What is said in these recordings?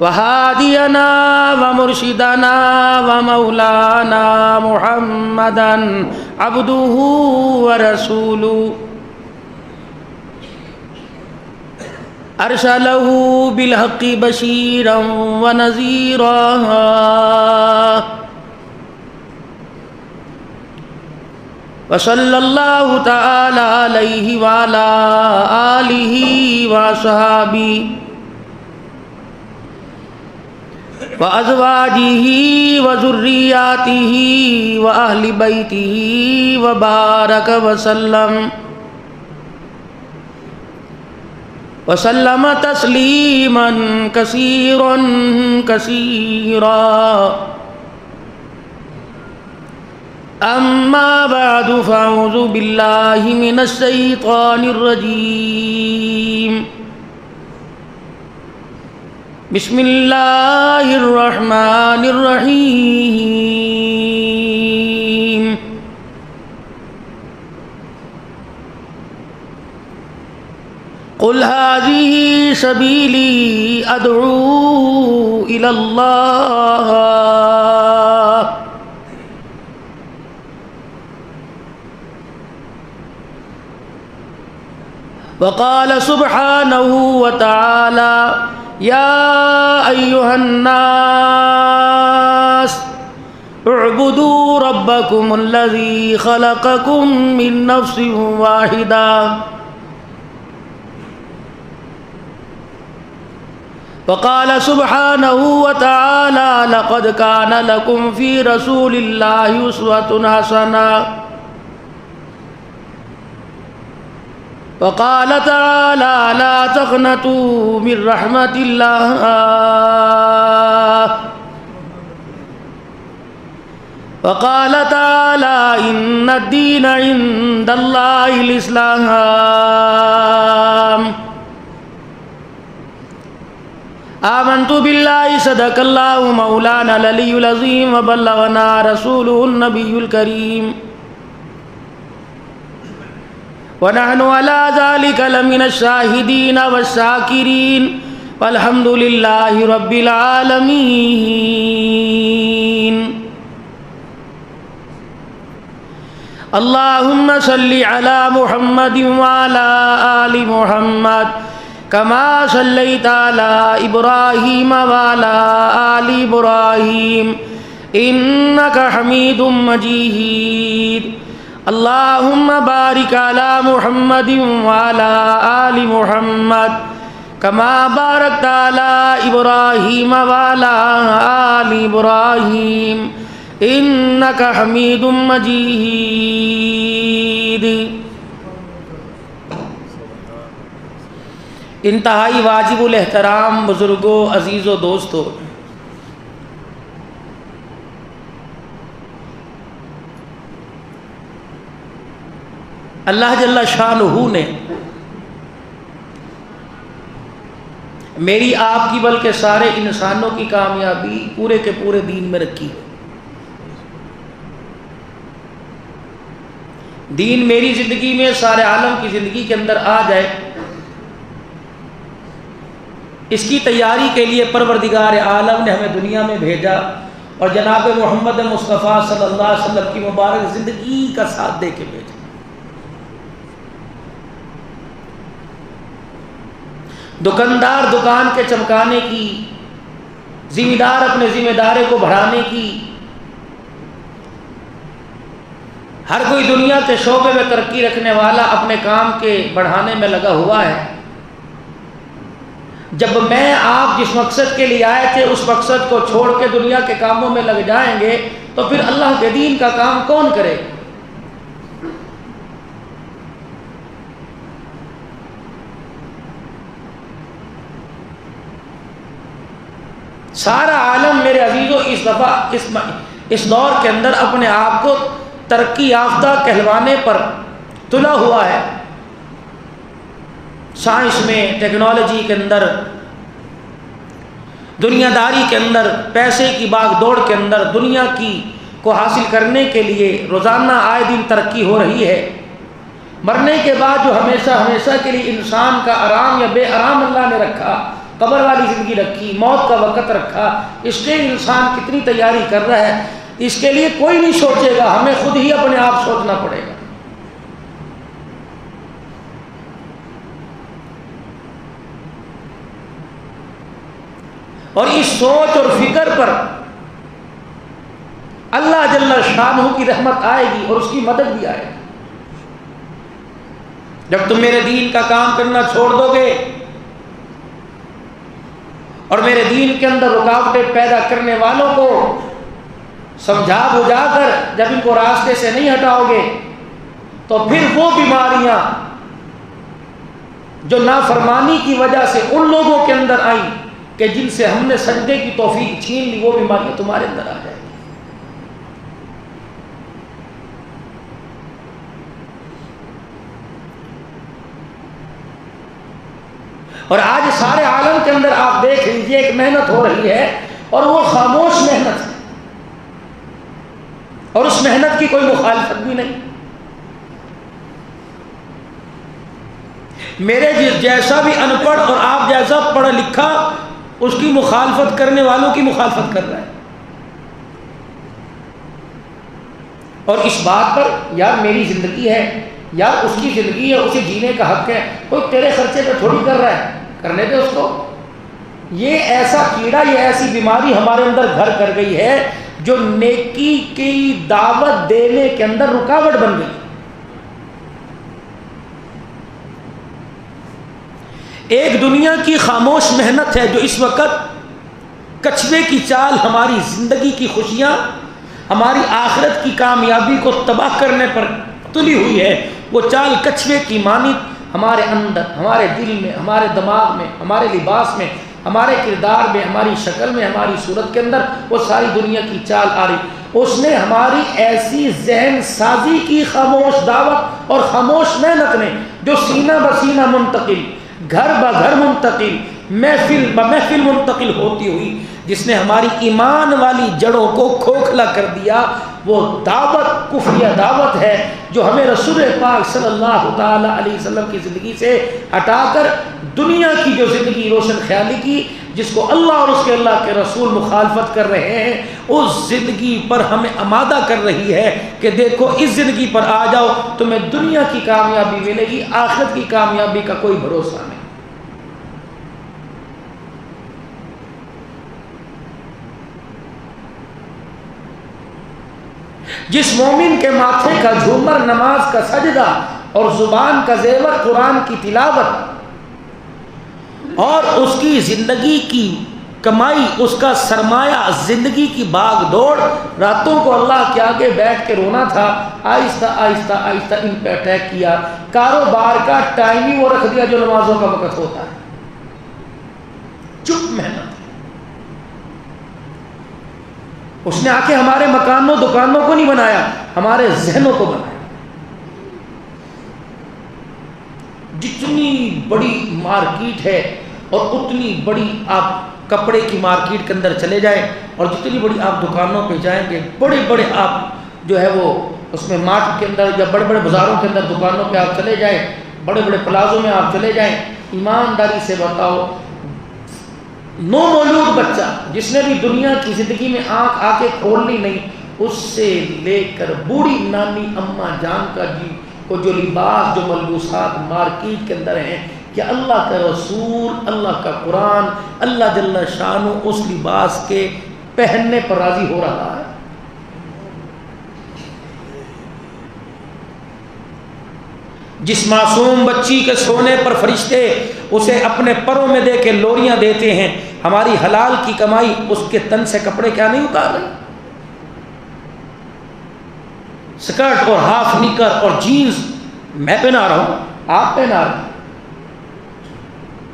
وهادينا ومرشدنا ومولانا محمدا عبده ورسوله أرسله بالحق بشيرا ونذيرا وصلى الله تعالى عليه وعلى آله وصحبه وأزواجه وذرياته وأهل بيته وبارك وسلم تسليما كثيرا كثيرا. أما بعد فأعوذ بالله من الشيطان الرجيم. بسم الله الرحمن الرحيم. قل هذه سبيلي أدعو إلى الله وقال سبحانه وتعالى يا أيها الناس اعبدوا ربكم الذي خلقكم من نفس واحدة وقال سبحانه وتعالى لقد كان لكم في رسول الله أسوة حسنة وقال تعالى لا تقنطوا من رحمة الله وقال تعالى إن الدين عند الله الإسلام. آمنت بالله صدق الله مولانا العلي العظيم وبلغنا رسوله النبي الكريم ونحن على ذلك لمن الشاهدين والشاكرين والحمد لله رب العالمين. اللهم صل على محمد وعلى آل محمد كما صليت على إبراهيم وعلى آل إبراهيم إنك حميد مجيد. اللهم بارك على محمد وعلى آل محمد كما باركت على إبراهيم وعلى آل إبراهيم إنك حميد مجيد. انتہائی واجب الاحترام بزرگوں، عزیزوں، دوستوں، اللہ جل شانہ نے میری آپ کی بلکہ سارے انسانوں کی کامیابی پورے کے پورے دین میں رکھی. دین میری زندگی میں سارے عالم کی زندگی کے اندر آ جائے، اس کی تیاری کے لیے پروردگار عالم نے ہمیں دنیا میں بھیجا اور جناب محمد مصطفیٰ صلی اللہ علیہ وسلم کی مبارک زندگی کا ساتھ دے کے بھیجا. دکاندار دکان کے چمکانے کی، ذمہ دار اپنے ذمہ داری کو بڑھانے کی، ہر کوئی دنیا کے شعبے میں ترقی رکھنے والا اپنے کام کے بڑھانے میں لگا ہوا ہے. جب میں آپ جس مقصد کے لیے آئے تھے اس مقصد کو چھوڑ کے دنیا کے کاموں میں لگ جائیں گے تو پھر اللہ کے دین کا کام کون کرے؟ سارا عالم میرے عزیزوں اس دفعہ اس دور کے اندر اپنے آپ کو ترقی یافتہ کہلوانے پر تلا ہوا ہے. سائنس میں، ٹیکنالوجی کے اندر، دنیا داری کے اندر، پیسے کی باغ دوڑ کے اندر دنیا کی کو حاصل کرنے کے لیے روزانہ آئے دن ترقی ہو رہی ہے. مرنے کے بعد جو ہمیشہ ہمیشہ کے لیے انسان کا آرام یا بے آرام اللہ نے رکھا، قبر والی زندگی رکھی، موت کا وقت رکھا، اس کے انسان کتنی تیاری کر رہا ہے، اس کے لیے کوئی نہیں سوچے گا، ہمیں خود ہی اپنے آپ سوچنا پڑے گا۔ اور اس سوچ اور فکر پر اللہ جل شانہ کی رحمت آئے گی اور اس کی مدد بھی آئے گی۔ جب تم میرے دین کا کام کرنا چھوڑ دو گے اور میرے دین کے اندر رکاوٹیں پیدا کرنے والوں کو سمجھا بجھا کر جب ان کو راستے سے نہیں ہٹاؤ گے، تو پھر وہ بیماریاں جو نافرمانی کی وجہ سے ان لوگوں کے اندر آئیں کہ جن سے ہم نے سجدے کی توفیق چھین لی، وہ بیماریاں تمہارے اندر آ جائیں گی۔ اور آج سارے عالم کے اندر آپ دیکھ لیجئے ایک محنت ہو رہی ہے، اور وہ خاموش محنت ہے، اور اس محنت کی کوئی مخالفت بھی نہیں۔ میرے جیسا بھی ان پڑھ اور آپ جیسا پڑھا لکھا اس کی مخالفت کرنے والوں کی مخالفت کر رہا ہے، اور اس بات پر یار میری زندگی ہے، یار اس کی زندگی ہے، اسے جینے کا حق ہے، کوئی تیرے خرچے پہ تھوڑی کر رہا ہے، کرنے دے اس کو۔ یہ ایسا کیڑا، یہ ایسی بیماری ہمارے اندر گھر کر گئی ہے جو نیکی کی دعوت دینے کے اندر رکاوٹ بن گئی۔ ایک دنیا کی خاموش محنت ہے جو اس وقت کچھوے کی چال ہماری زندگی کی خوشیاں، ہماری آخرت کی کامیابی کو تباہ کرنے پر تلی ہوئی ہے۔ وہ چال کچھوے کی مانند ہمارے اندر، ہمارے دل میں، ہمارے دماغ میں، ہمارے لباس میں، ہمارے کردار میں، ہماری شکل میں، ہماری صورت کے اندر وہ ساری دنیا کی چال آ رہی۔ اس نے ہماری ایسی ذہن سازی کی خاموش دعوت اور خاموش محنت نے، جو سینہ بسینہ منتقل، گھر بگھر منتقل، محفل بمحفل منتقل ہوتی ہوئی، جس نے ہماری ایمان والی جڑوں کو کھوکھلا کر دیا، وہ دعوت کفریہ دعوت ہے جو ہمیں رسول پاک صلی اللہ تعالی علیہ وسلم کی زندگی سے ہٹا کر دنیا کی جو زندگی روشن خیالی کی، جس کو اللہ اور اس کے اللہ کے رسول مخالفت کر رہے ہیں، اس زندگی پر ہمیں آمادہ کر رہی ہے کہ دیکھو اس زندگی پر آ جاؤ، تمہیں دنیا کی کامیابی ملے گی، آخرت کی کامیابی کا کوئی بھروسہ نہیں۔ جس مومن کے ماتھے کا جھومر نماز کا سجدہ اور زبان کا زیور قرآن کی تلاوت اور اس کی زندگی کی کمائی، اس کا سرمایہ زندگی کی باغ دوڑ، راتوں کو اللہ کے آگے بیٹھ کے رونا تھا، آہستہ آہستہ آہستہ ان پہ اٹیک کیا، کاروبار کا ٹائم ہی وہ رکھ دیا جو نمازوں کا وقت ہوتا ہے، چپ محنت۔ اس نے آ کے ہمارے مکانوں دکانوں کو نہیں بنایا، ہمارے ذہنوں کو بنایا۔ جتنی بڑی مارکیٹ ہے اور اتنی بڑی آپ کپڑے کی مارکیٹ کے اندر چلے جائیں، اور جتنی بڑی آپ دکانوں پہ جائیں گے، بڑے بڑے آپ جو ہے وہ اس میں مارکیٹ کے اندر یا بڑے بڑے بازاروں کے اندر دکانوں پہ آپ چلے جائیں، بڑے بڑے پلازوں میں آپ چلے جائیں، ایمانداری سے بتاؤ، نو مولود بچہ جس نے بھی دنیا کی زندگی میں آنکھ آ کے کھولنی نہیں، اس سے لے کر بوڑھی نانی اماں جان کا جی کو جو لباس، جو ملبوسات مارکیٹ کے اندر ہیں، کہ اللہ کا رسول، اللہ کا قرآن، اللہ جل شانہ اس لباس کے پہننے پر راضی ہو رہا ہے۔ جس معصوم بچی کے سونے پر فرشتے اسے اپنے پروں میں دے کے لوریاں دیتے ہیں، ہماری حلال کی کمائی اس کے تن سے کپڑے کیا نہیں اتار رہی؟ سکرٹ اور ہاف نکر اور جینز میں پہنا رہا ہوں، آپ پہنا رہے ہیں،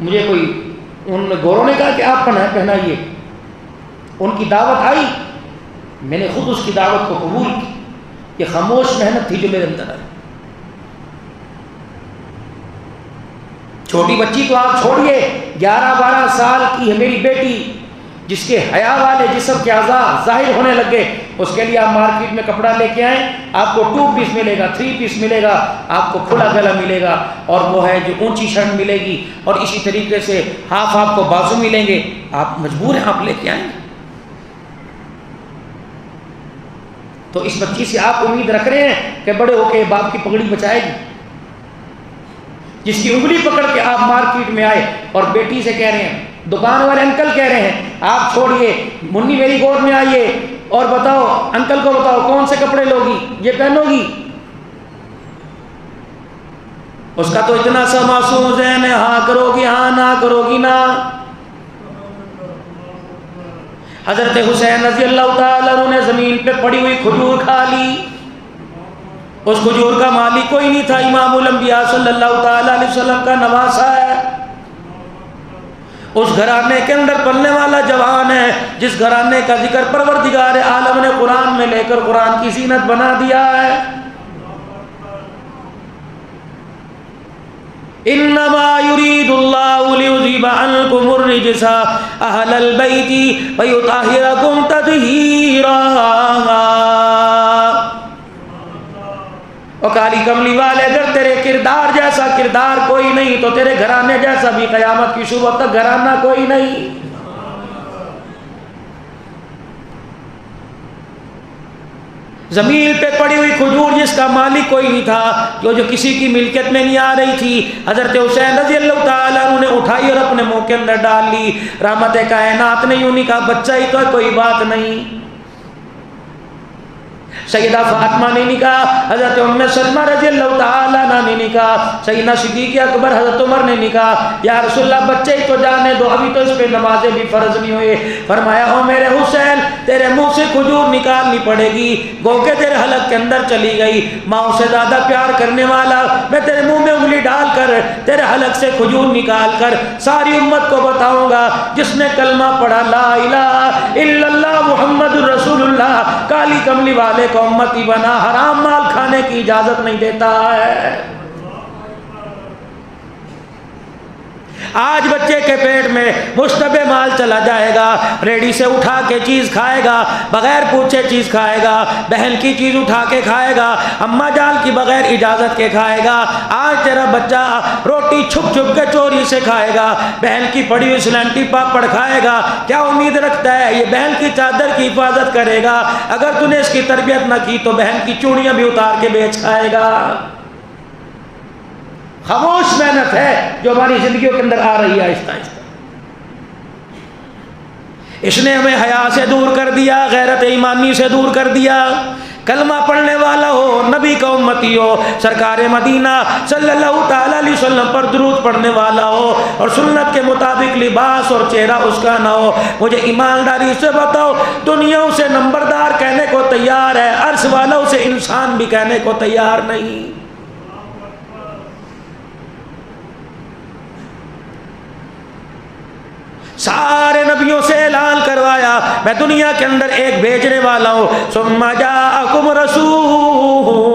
مجھے کوئی ان گوروں نے کہا کہ آپ پہنائیے، ان کی دعوت آئی، میں نے خود اس کی دعوت کو قبول کی، یہ خاموش محنت تھی جو میرے اندر آئی۔ چھوٹی بچی کو آپ چھوڑیے، 11-12 سال کی ہے میری بیٹی، جس کے حیا والے جسم کے اعضاء ظاہر ہونے لگے، اس کے لیے آپ مارکیٹ میں کپڑا لے کے آئیں، آپ کو 2 پیس ملے گا، 3 پیس ملے گا، آپ کو کھلا گلا ملے گا، اور وہ ہے جو اونچی شرٹ ملے گی، اور اسی طریقے سے ہاف آپ کو بازو ملیں گے، آپ مجبور ہیں آپ لے کے آئیں۔ تو اس بچی سے آپ امید رکھ رہے ہیں کہ بڑے ہو کے باپ کی پگڑی بچائے گی، جس کی انگلی پکڑ کے آپ مارکیٹ میں آئے اور بیٹی سے کہہ رہے ہیں، دکان والے انکل کہہ رہے ہیں آپ چھوڑیے، منی میری گود میں آئیے اور بتاؤ انکل کو بتاؤ کون سے کپڑے لوگی، یہ پہنو گی؟ اس کا تو اتنا سا معصوم ذہن ہے، ہاں کرو گی ہاں، نہ کرو گی نہ۔ حضرت حسین رضی اللہ تعالیٰ عنہ نے زمین پہ پڑی ہوئی کھجور کھا لی، اس کھجور کا مالک کوئی نہیں تھا، امام الانبیاء صلی اللہ تعالیٰ علیہ وسلم کا نواسا ہے، اس گھرانے کے اندر پلنے والا جوان ہے، جس گھرانے کا ذکر پروردگار عالم نے قرآن میں لے کر قرآن کی زینت بنا دیا ہے۔ انما یرید اللہ لیذہب عنکم الرجس اہل البیت ویطہرکم تطہیرا۔ اور کالی کملی والے، اگر تیرے کردار جیسا کردار کوئی نہیں تو تیرے گھرانے جیسا بھی قیامت کی صبح تک گھرانہ کوئی نہیں۔ زمین پہ پڑی ہوئی کھجور جس کا مالک کوئی نہیں تھا، جو کسی کی ملکیت میں نہیں آ رہی تھی، حضرت حسین رضی اللہ تعالیٰ عنہ نے اٹھائی اور اپنے منہ کے اندر ڈال لی۔ رحمت کائنات نے یوں نہیں کہا بچہ ہی تو کوئی بات نہیں، سیدہ فاطمہ نے نہیں کہا، حضرت ام سلمہ رضی اللہ تعالیٰ عنہ نے نہیں کہا، سیدنا صدیق اکبر حضرت عمر نے نہیں کہا یا رسول اللہ بچے ہی تو جانے دو، ابھی تو اس پہ نمازیں بھی فرض نہیں ہوئے۔ فرمایا او میرے حسین، تیرے منہ سے کھجور نکالنی پڑے گی، گو کہ تیرے حلق کے اندر چلی گئی، ماں سے زیادہ پیار کرنے والا میں تیرے منہ میں انگلی ڈال کر تیرے حلق سے کھجور نکال کر ساری امت کو بتاؤں گا، جس نے کلمہ پڑھا لا الہ الا اللہ محمد رسول اللہ، کالی کملی والے کو امتی بنا، حرام مال کھانے کی اجازت نہیں دیتا ہے۔ آج بچے کے پیٹ میں مشتبہ مال چلا جائے گا، ریڑھی سے اٹھا کے چیز کھائے گا، بغیر پوچھے چیز کھائے گا، بہن کی چیز اٹھا کے کھائے گا، اماں جان کی بغیر اجازت کے کھائے گا۔ آج تیرا بچہ روٹی چھپ چھپ کے چوری سے کھائے گا، بہن کی پڑی ہوئی سلنٹی پاپڑ کھائے گا، کیا امید رکھتا ہے یہ بہن کی چادر کی حفاظت کرے گا؟ اگر تو نے اس کی تربیت نہ کی تو بہن کی چوڑیاں بھی اتار کے بیچ کھائے گا۔ خاموش محنت ہے جو ہماری زندگیوں کے اندر آ رہی ہے آہستہ آہستہ۔ اس نے ہمیں حیا سے دور کر دیا، غیرت ایمانی سے دور کر دیا۔ کلمہ پڑھنے والا ہو، نبی کا امتی ہو، سرکار مدینہ صلی اللہ تعالیٰ علیہ وسلم پر درود پڑھنے والا ہو، اور سنت کے مطابق لباس اور چہرہ اس کا نہ ہو، مجھے ایمانداری سے بتاؤ، دنیا اسے نمبردار کہنے کو تیار ہے، عرش والا اسے انسان بھی کہنے کو تیار نہیں۔ سارے نبیوں سے اعلان کروایا میں دنیا کے اندر ایک بھیجنے والا ہوں، ثم جاءکم رسول،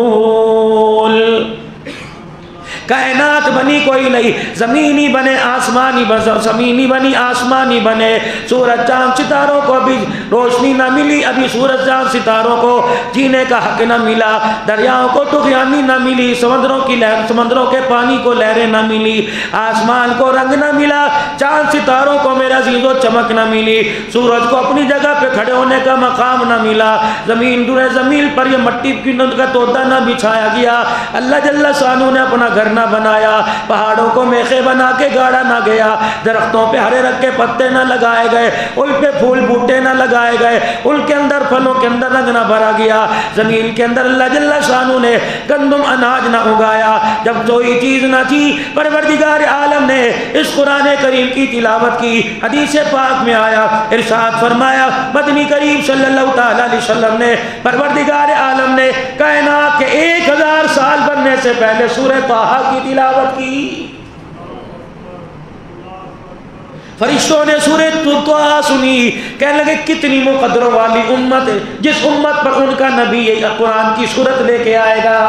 کائنات بنی کوئی نہیں، زمینی بنے آسمانی بنے، زمینی بنی آسمانی بنے، سورج چاند ستاروں کو ابھی روشنی نہ ملی، ابھی سورج چاند ستاروں کو جینے کا حق نہ ملا، دریاؤں کو طغیانی نہ ملی، سمندروں کی لہر، سمندروں کے پانی کو لہریں نہ ملی، آسمان کو رنگ نہ ملا، چاند ستاروں کو میرا عزیز و چمک نہ ملی، سورج کو اپنی جگہ پہ کھڑے ہونے کا مقام نہ ملا، زمین درے زمین پر یہ مٹی کی کا تودا نہ بچھایا گیا، اللہ جل شانہ نے اپنا گھر نہ بنایا، پہاڑوں کو میخے بنا کے گاڑا نہ گیا، درختوں پہ ہرے رنگ کے پتے نہ لگائے گئے، ان پہ پھول بوٹے نہ لگائے گئے، ان کے اندر پھلوں کے اندر رنگ نہ بھرا گیا، زمین کے اندر اللہ جل شانہ نے گندم اناج نہ اگایا، جب کوئی چیز نہ تھی پروردگار عالم نے اس قرآن کریم کی تلاوت کی، حدیث پاک میں آیا، ارشاد فرمایا مدنی کریم صلی اللہ تعالیٰ علیہ وسلم نے، پروردگار عالم نے کائنات کے 1000 سال بننے سے پہلے سورہ طٰہٰ کی تلاوت کی۔ فرشتوں نے سورہ طٰہٰ سنی، کہنے لگے کتنی مقدروں والی امت ہے، جس امت پر ان کا نبی قرآن کی سورت لے کے آئے گا،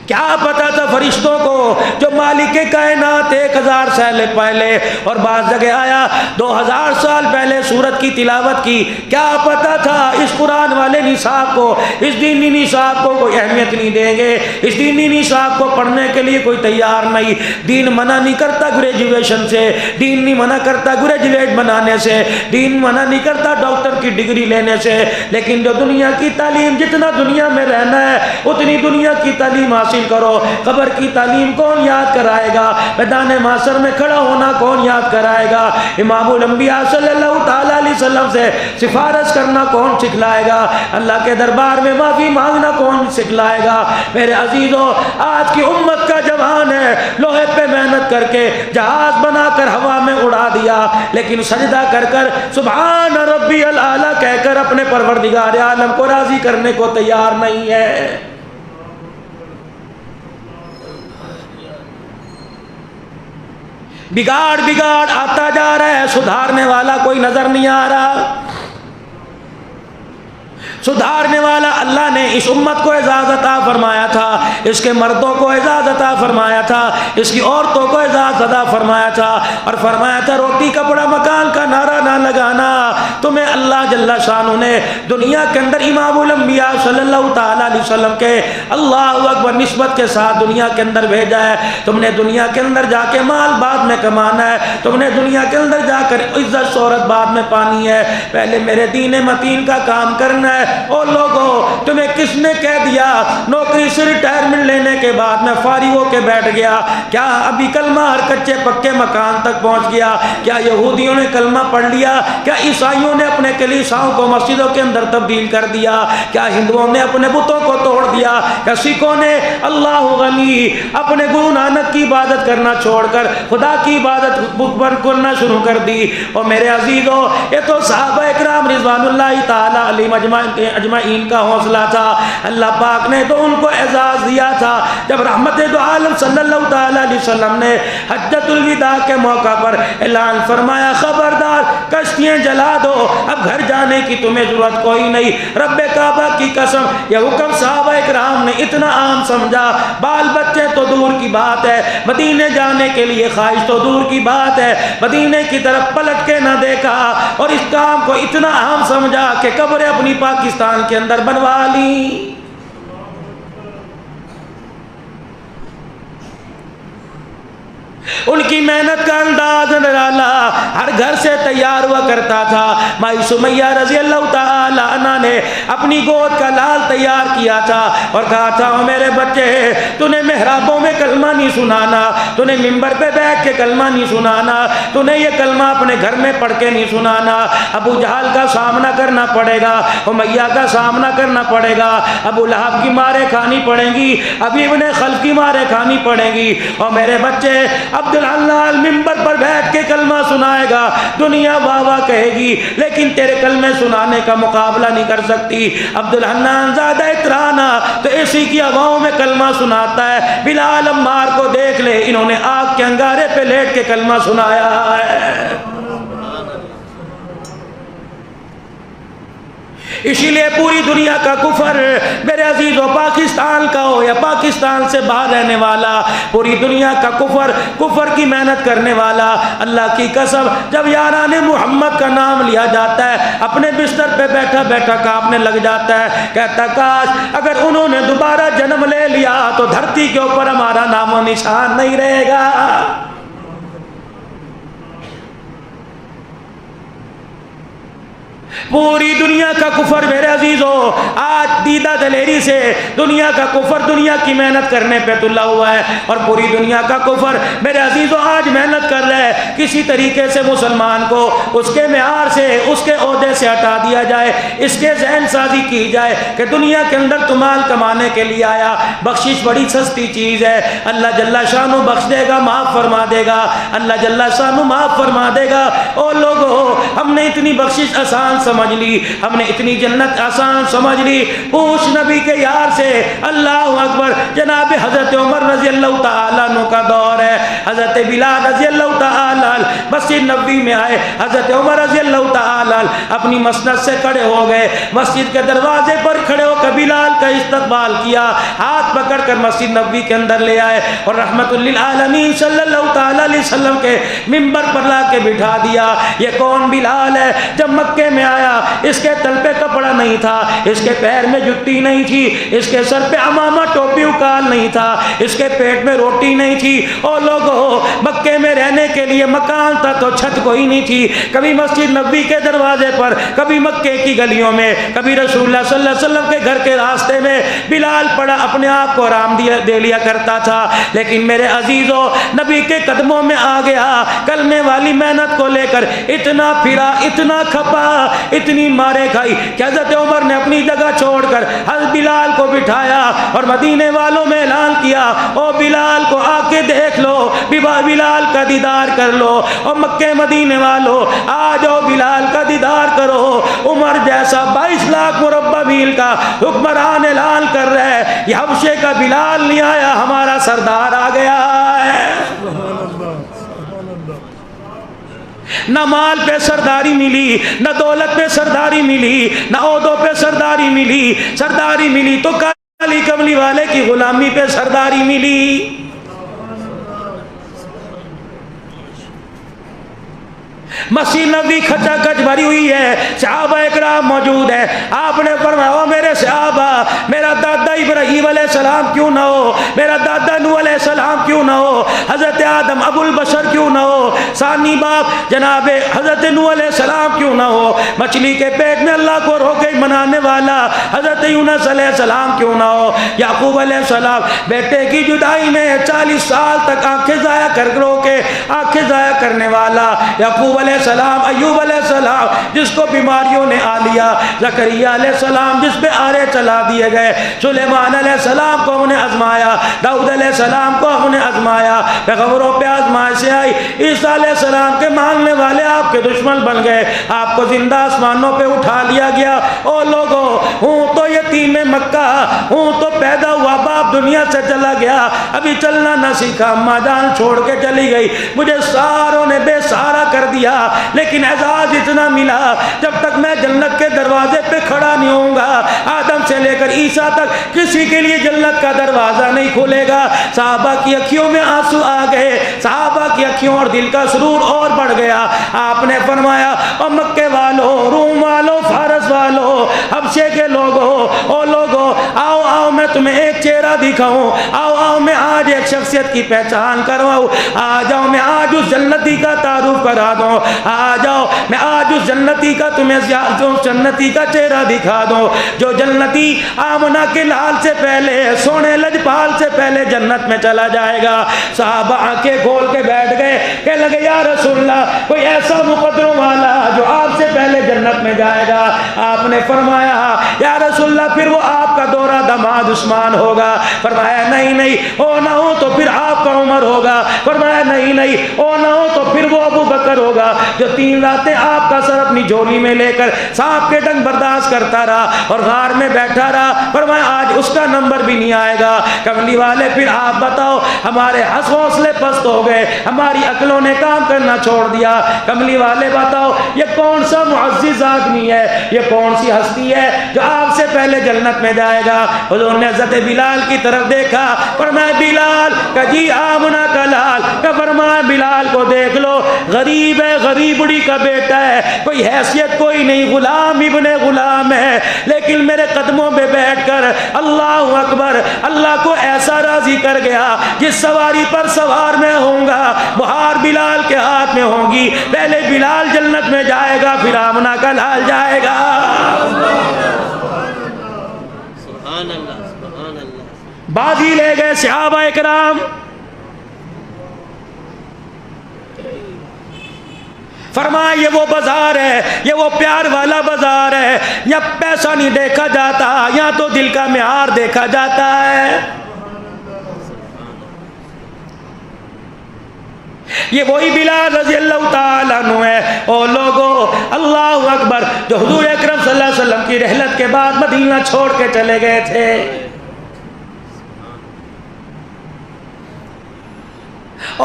کیا پتا تھا فرشتوں کو جو مالک کائنات 1000 سال پہلے اور بعض جگہ آیا 2000 سال پہلے سورت کی تلاوت کی، کیا پتا تھا اس قرآن والے نصاب کو، اس دینی نصاب کو کوئی اہمیت نہیں دیں گے، اس دینی نصاب کو پڑھنے کے لیے کوئی تیار نہیں۔ دین منع نہیں کرتا گریجویشن سے، دین نہیں منع کرتا گریجویٹ بنانے سے، دین منع نہیں کرتا ڈاکٹر کی ڈگری لینے سے، لیکن جو دنیا کی تعلیم، جتنا دنیا میں رہنا ہے اتنی دنیا کی تعلیم حاصل کرو۔ قبر کی تعلیم کون یاد کرائے گا؟ میدان محشر میں کھڑا ہونا کون یاد کرائے گا؟ امام الانبیاء صلی اللہ تعالی علیہ وسلم سے سفارش کرنا کون سکھلائے گا؟ اللہ کے دربار میں معافی مانگنا کون سکھلائے گا؟ میرے عزیزو، آج کی امت کا جوان ہے لوہے پہ محنت کر کے جہاز بنا کر ہوا میں اڑا دیا، لیکن سجدہ کر کر سبحان ربی الاعلی کہہ کر اپنے پروردگار عالم کو راضی کرنے کو تیار نہیں ہے۔ بگاڑ آتا جا رہا ہے، سدھارنے والا کوئی نظر نہیں آ رہا۔ سدھارنے والا اللہ نے اس امت کو اعزاز عطا فرمایا تھا، اس کے مردوں کو اعزاز عطا فرمایا تھا، اس کی عورتوں کو اعزاز عطا فرمایا تھا، اور فرمایا تھا روٹی کپڑا مکان کا نعرہ نہ لگانا، تمہیں اللہ جل شانہ نے دنیا کے اندر امام الانبیاء صلی اللہ تعالی علیہ وسلم کے اللہ اکبر نسبت کے ساتھ دنیا کے اندر بھیجا ہے۔ تم نے دنیا کے اندر جا کے مال بعد میں کمانا ہے، تم نے دنیا کے اندر جا کر عزت شہرت بعد میں پانی ہے، پہلے میرے دین متین کا کام کرنا ہے۔ او لوگو، تمہیں کس نے کہہ دیا نوکری سے ریٹائرمنٹ لینے کے بعد میں فارغ ہو کے بیٹھ گیا؟ کیا ابھی کلمہ ہر کچے پکے مکان تک پہنچ گیا؟ کیا یہودیوں نے کلمہ پڑھ لیا؟ کیا عیسائیوں نے اپنے کلیساؤں کو مسجدوں کے اندر تبدیل کر دیا؟ کیا ہندوؤں نے اپنے بتوں کو توڑ دیا؟ کیا سکھوں نے اللہ غنی اپنے گرو نانک کی عبادت کرنا چھوڑ کر خدا کی عبادت کرنا شروع کر دی؟ اور میرے عزیزو، یہ تو صحابہ اکرام رضوان اللہ تعالی علیہم اجمعین کا حوصلہ تھا۔ اللہ پاک نے تو ان کو اعزاز دیا تھا جب رحمت دو عالم صلی اللہ تعالی علیہ وسلم نے حجۃ الوداع کے موقع پر اعلان فرمایا، خبردار کشتیاں جلا دو، اب گھر جانے کی تمہیں ضرورت کوئی نہیں۔ رب کعبہ کی قسم، یہ حکم صحابہ اکرام نے اتنا عام سمجھا، بال بچے تو دور کی بات ہے، مدینے جانے کے لیے خواہش تو دور کی بات ہے، مدینے کی طرف پلٹ کے نہ دیکھا، اور اس کام کو اتنا عام سمجھا کہ قبر اپنی پاکستان کے اندر بنوا لی۔ ان کی محنت کا انداز نرالا، ہر گھر سے تیار ہوا کرتا تھا۔ مائی سمیہ رضی اللہ تعالی عنہ نے اپنی گود کا لال تیار کیا تھا اور کہا تھا، او میرے بچے، تو نے محرابوں میں کلمہ نہیں سنانا، تو نے ممبر پہ بیٹھ کے کلمہ نہیں سنانا، تو نے یہ کلمہ اپنے گھر میں پڑھ کے نہیں سنانا۔ ابو جہل کا سامنا کرنا پڑے گا، امیہ کا سامنا کرنا پڑے گا، ابو لہب کی مارے کھانی پڑیں گی، ابی ابن خلف کی مارے کھانی پڑیں گی۔ اور میرے بچے، عبدالحنان ممبر پر بیٹھ کے کلمہ سنائے گا، دنیا واہ واہ کہے گی، لیکن تیرے کلمے سنانے کا مقابلہ نہیں کر سکتی۔ عبدالحنان زیادہ اترانا تو اسی کی ہواؤں میں کلمہ سناتا ہے۔ بلال عمار کو دیکھ لے، انہوں نے آگ کے انگارے پہ لیٹ کے کلمہ سنایا ہے۔ اسی لیے پوری دنیا کا کفر، میرے عزیزو، پاکستان کا ہو یا پاکستان سے باہر رہنے والا، پوری دنیا کا کفر کی محنت کرنے والا، اللہ کی قسم جب یاران محمد کا نام لیا جاتا ہے اپنے بستر پہ بیٹھا بیٹھا کانپنے لگ جاتا ہے، کہتا کاش اگر انہوں نے دوبارہ جنم لے لیا تو دھرتی کے اوپر ہمارا نام و نشان نہیں رہے گا۔ پوری دنیا کا کفر میرے عزیزو آج دیدہ دلیری سے دنیا کا کفر دنیا کی محنت کرنے پہ تلا ہوا ہے، اور پوری دنیا کا کفر میرے عزیزو آج محنت کر رہا ہے کسی طریقے سے مسلمان کو اس کے معیار سے، اس کے عہدے سے ہٹا دیا جائے، اس کے ذہن سازی کی جائے کہ دنیا کے اندر تو مال کمانے کے لیے آیا، بخشش بڑی سستی چیز ہے، اللہ جل شانہ بخش دے گا، معاف فرما دے گا، اللہ جل شانہ معاف فرما دے گا۔ او لوگو، ہم نے اتنی بخشش آسان سمجھ سمجھ لی, ہم نے اتنی جنت آسان سمجھ لی. پوچھ نبی کے یار سے. اللہ اکبر. جناب حضرت عمر رضی اللہ تعالیٰ عنہ کا دور ہے. حضرت بلال رضی اللہ تعالیٰ مسجد نبوی میں آئے. حضرت عمر رضی اللہ تعالیٰ اپنی مسند سے کھڑے ہو گئے, مسجد کے دروازے پر کھڑے ہو کر بلال کا استقبال کیا, ہاتھ پکڑ کر مسجد نبوی کے اندر لے آئے اور رحمت للعالمین صلی اللہ تعالیٰ علیہ وسلم کے منبر پر لا کے بٹھا دیا. یہ کون بلال ہے؟ جب مکے میں آیا اس کے تل پہ کپڑا نہیں تھا, اس کے پیر میں جتی نہیں تھی, اس کے سر پہ عمامہ ٹوپی اکال نہیں تھا, اس کے پیٹ میں روٹی نہیں تھی. اور لوگوں, مکے میں رہنے کے لیے مکان تھا تو چھت کوئی نہیں تھی. کبھی مسجد نبوی کے دروازے پر, کبھی مکے کی گلیوں میں, کبھی رسول اللہ صلی اللہ علیہ وسلم کے گھر کے راستے میں بلال پڑا اپنے آپ کو آرام دے لیا کرتا تھا. لیکن میرے عزیزوں, نبی کے قدموں میں آ گیا, کلمے والی محنت کو لے کر اتنا پھرا, اتنا کھپا, اتنی مارے کھائی کہ حضرت عمر نے اپنی جگہ چھوڑ کر حضرت بلال کو بٹھایا اور مدینے والوں میں اعلان کیا, او بلال کو آ کے دیکھ لو, بلال کا دیدار کر لو. اور مکے مدینے والوں آ جاؤ, بلال کا دیدار کرو. عمر جیسا 22 لاکھ مربع میل کا حکمران اعلان کر رہا ہے, یہ حبشے کا بلال نہیں آیا, ہمارا سردار آ گیا ہے. نہ مال پہ سرداری ملی, نہ دولت پہ سرداری ملی, نہ عہدوں پہ سرداری ملی. سرداری ملی تو کالی کملی والے کی غلامی پہ سرداری ملی. مسجد نبوی کھچا کچ بھری ہوئی ہے, صحابہ اکرام موجود ہے. آپ نے فرمایا, میرے صحابہ, میرا دادا ابراہیم علیہ السلام کیوں نہ ہو, میرا دادا نوح علیہ السلام کیوں نہ ہو, حضرت آدم ابو البشر کیوں نہ ہو, ثانی باپ جناب حضرت نوح علیہ السلام کیوں نہ ہو, مچھلی کے پیٹ میں اللہ کو روکے منانے والا حضرت یونس علیہ السلام کیوں نہ ہو, یعقوب علیہ السلام بیٹے کی جدائی میں 40 سال تک آنکھیں ضائع کر روکے, آنکھیں ضائع کرنے والا یعقوب علیہ السلام, ایوب علیہ السلام جس کو بیماریوں نے آ لیا, زکریہ علیہ السلام جس پہ آرے چلا دیے گئے, سلیمان علیہ السلام کو ہم نے آزمایا, داؤد علیہ السلام کو ہم نے آزمایا, پیغمبروں پہ آزمائش سے آئی. عیسیٰ علیہ السلام کے ماننے والے آپ کے دشمن بن گئے, آپ کو زندہ آسمانوں پہ اٹھا لیا گیا. او لوگوں, ہوں تو یتیم مکہ, ہوں تو پیدا ہوا باپ دنیا سے چلا گیا, ابھی چلنا نہ سیکھا, اماں جان چھوڑ کے چلی گئی, مجھے ساروں نے بے سہارا کر دیا. لیکن اعزاز اتنا ملا, جب تک میں جنت کے دروازے پہ کھڑا نہیں ہوں گا, آدم سے لے کر عیسیٰ تک کسی کے لیے جنت کا دروازہ نہیں کھولے گا. صحابہ کی اکھیوں میں آنسو آ گئے, صحابہ کی اکھیوں اور دل کا سرور اور بڑھ گیا. آپ نے فرمایا, اور مکے والوں, روم والوں, فارس والوں, حبشے کے لوگوں, او لوگوں, آؤ آؤ میں تمہیں ایک چہرہ دکھاؤں, آؤ آؤ میں آج ایک شخصیت کی پہچان کرواؤں, آ جاؤ میں آج اس جنتی کا تعارف کرا دوں, آ جاؤ میں آج اس جنتی کا تمہیں جنتی کا چہرہ دکھا دوں جو جنتی آمنہ کے لال سے پہلے, سونے لجپال سے پہلے جنت میں چلا جائے گا. صحابہ آنکھیں کھول کے بیٹھ گئے, کہنے لگے یا رسول اللہ, کوئی ایسا مقدروں والا جو آپ سے پہلے جنت میں جائے گا. آپ نے فرمایا, یا رسول اللہ, پھر وہ آپ کا دورہ داماد عثمان ہوگا. فرمایا نہیں نہیں, او نہ ہو تو پھر آپ کا عمر ہوگا. فرمایا نہیں نہیں, او نہ ہو تو پھر وہ ابو بکر ہوگا جو 3 راتیں آپ کا سر اپنی جھولی میں لے کر سانپ کے ڈنگ برداشت کرتا رہا اور غار میں بیٹھا رہا. فرمایا آج اس کا نمبر بھی نہیں آئے گا. کملی والے, پھر آپ بتاؤ, ہمارے حوصلے پست ہو گئے, ہماری عقلوں نے کام کرنا چھوڑ دیا. کملی والے بتاؤ, یہ کون سا معزز آدمی ہے, یہ کون سی ہستی ہے جو آپ سے پہلے جنت میں جائے گا. حضور نے حضرت بلال کی طرف دیکھا, فرمایا بلال کا جی آمنہ کا لال, کہ فرمایا بلال کو دیکھ لو, غریب ہے, غریبڑی کا بیٹا ہے, کوئی حیثیت کوئی نہیں, غلام ابن غلام ہے, لیکن میرے قدموں پہ بیٹھ کر اللہ اکبر, اللہ کو ایسا راضی کر گیا. جس سواری پر سوار میں ہوں گا, مہار بلال کے ہاتھ میں ہوں گی. پہلے بلال جنت میں جائے گا, پھر آمنہ کا لال جائے گا. سبحان اللہ, سبحان اللہ. بازی لے گئے صحابہ اکرام. فرمایا یہ وہ بازار ہے, یہ وہ پیار والا بازار ہے, یہاں پیسہ نہیں دیکھا جاتا, یہاں تو دل کا معیار دیکھا جاتا ہے. یہ وہی بلال رضی اللہ تعالیٰ عنہ ہے۔ او لوگو اللہ اکبر، جو حضور اکرم صلی اللہ علیہ وسلم کی رحلت کے بعد مدینہ چھوڑ کے چلے گئے تھے۔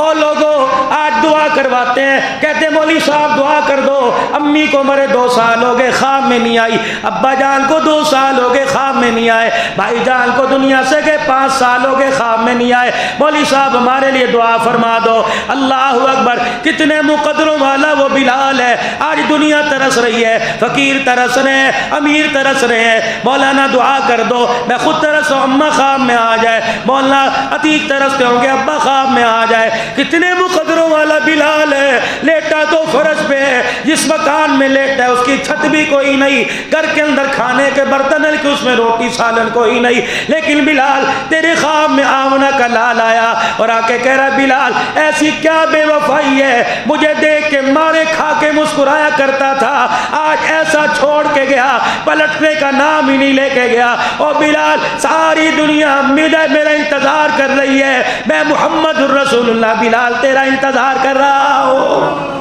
اور لوگوں آج دعا کرواتے ہیں، کہتے ہیں مولوی صاحب دعا کر دو، امی کو مرے 2 سال ہو گئے خواب میں نہیں آئی، ابا جان کو 2 سال ہو گئے خواب میں نہیں آئے، بھائی جان کو دنیا سے گئے 5 سال ہو گئے خواب میں نہیں آئے، مولوی صاحب ہمارے لیے دعا فرما دو۔ اللہ اکبر، کتنے مقدروں والا وہ بلال ہے۔ آج دنیا ترس رہی ہے، فقیر ترس رہے ہیں، امیر ترس رہے ہیں، مولانا دعا کر دو، میں خود ترس ہوں اماں خواب میں آ جائے، مولانا عتیق ترستے ہوں گے ابا خواب میں آ جائے۔ کتنے مقدروں والا بلال ہے، لیٹا تو فرش پہ ہے، جس مکان میں لیٹا ہے اس کی چھت بھی کوئی نہیں، گھر کے اندر کھانے کے برتن ہے کہ اس میں روٹی سالن کوئی نہیں، لیکن بلال تیرے خواب میں آمنہ کا لال آیا اور آ کے کہہ رہا بلال ایسی کیا بے وفائی ہے، مجھے دیکھ کے مارے کھا کے مسکرایا کرتا تھا، آج ایسا چھوڑ کے گیا، پلٹنے کا نام ہی نہیں لے کے گیا۔ اور بلال ساری دنیا میرا انتظار کر رہی ہے، میں محمد الرسول اللہ بلال تیرا انتظار کر رہا ہوں۔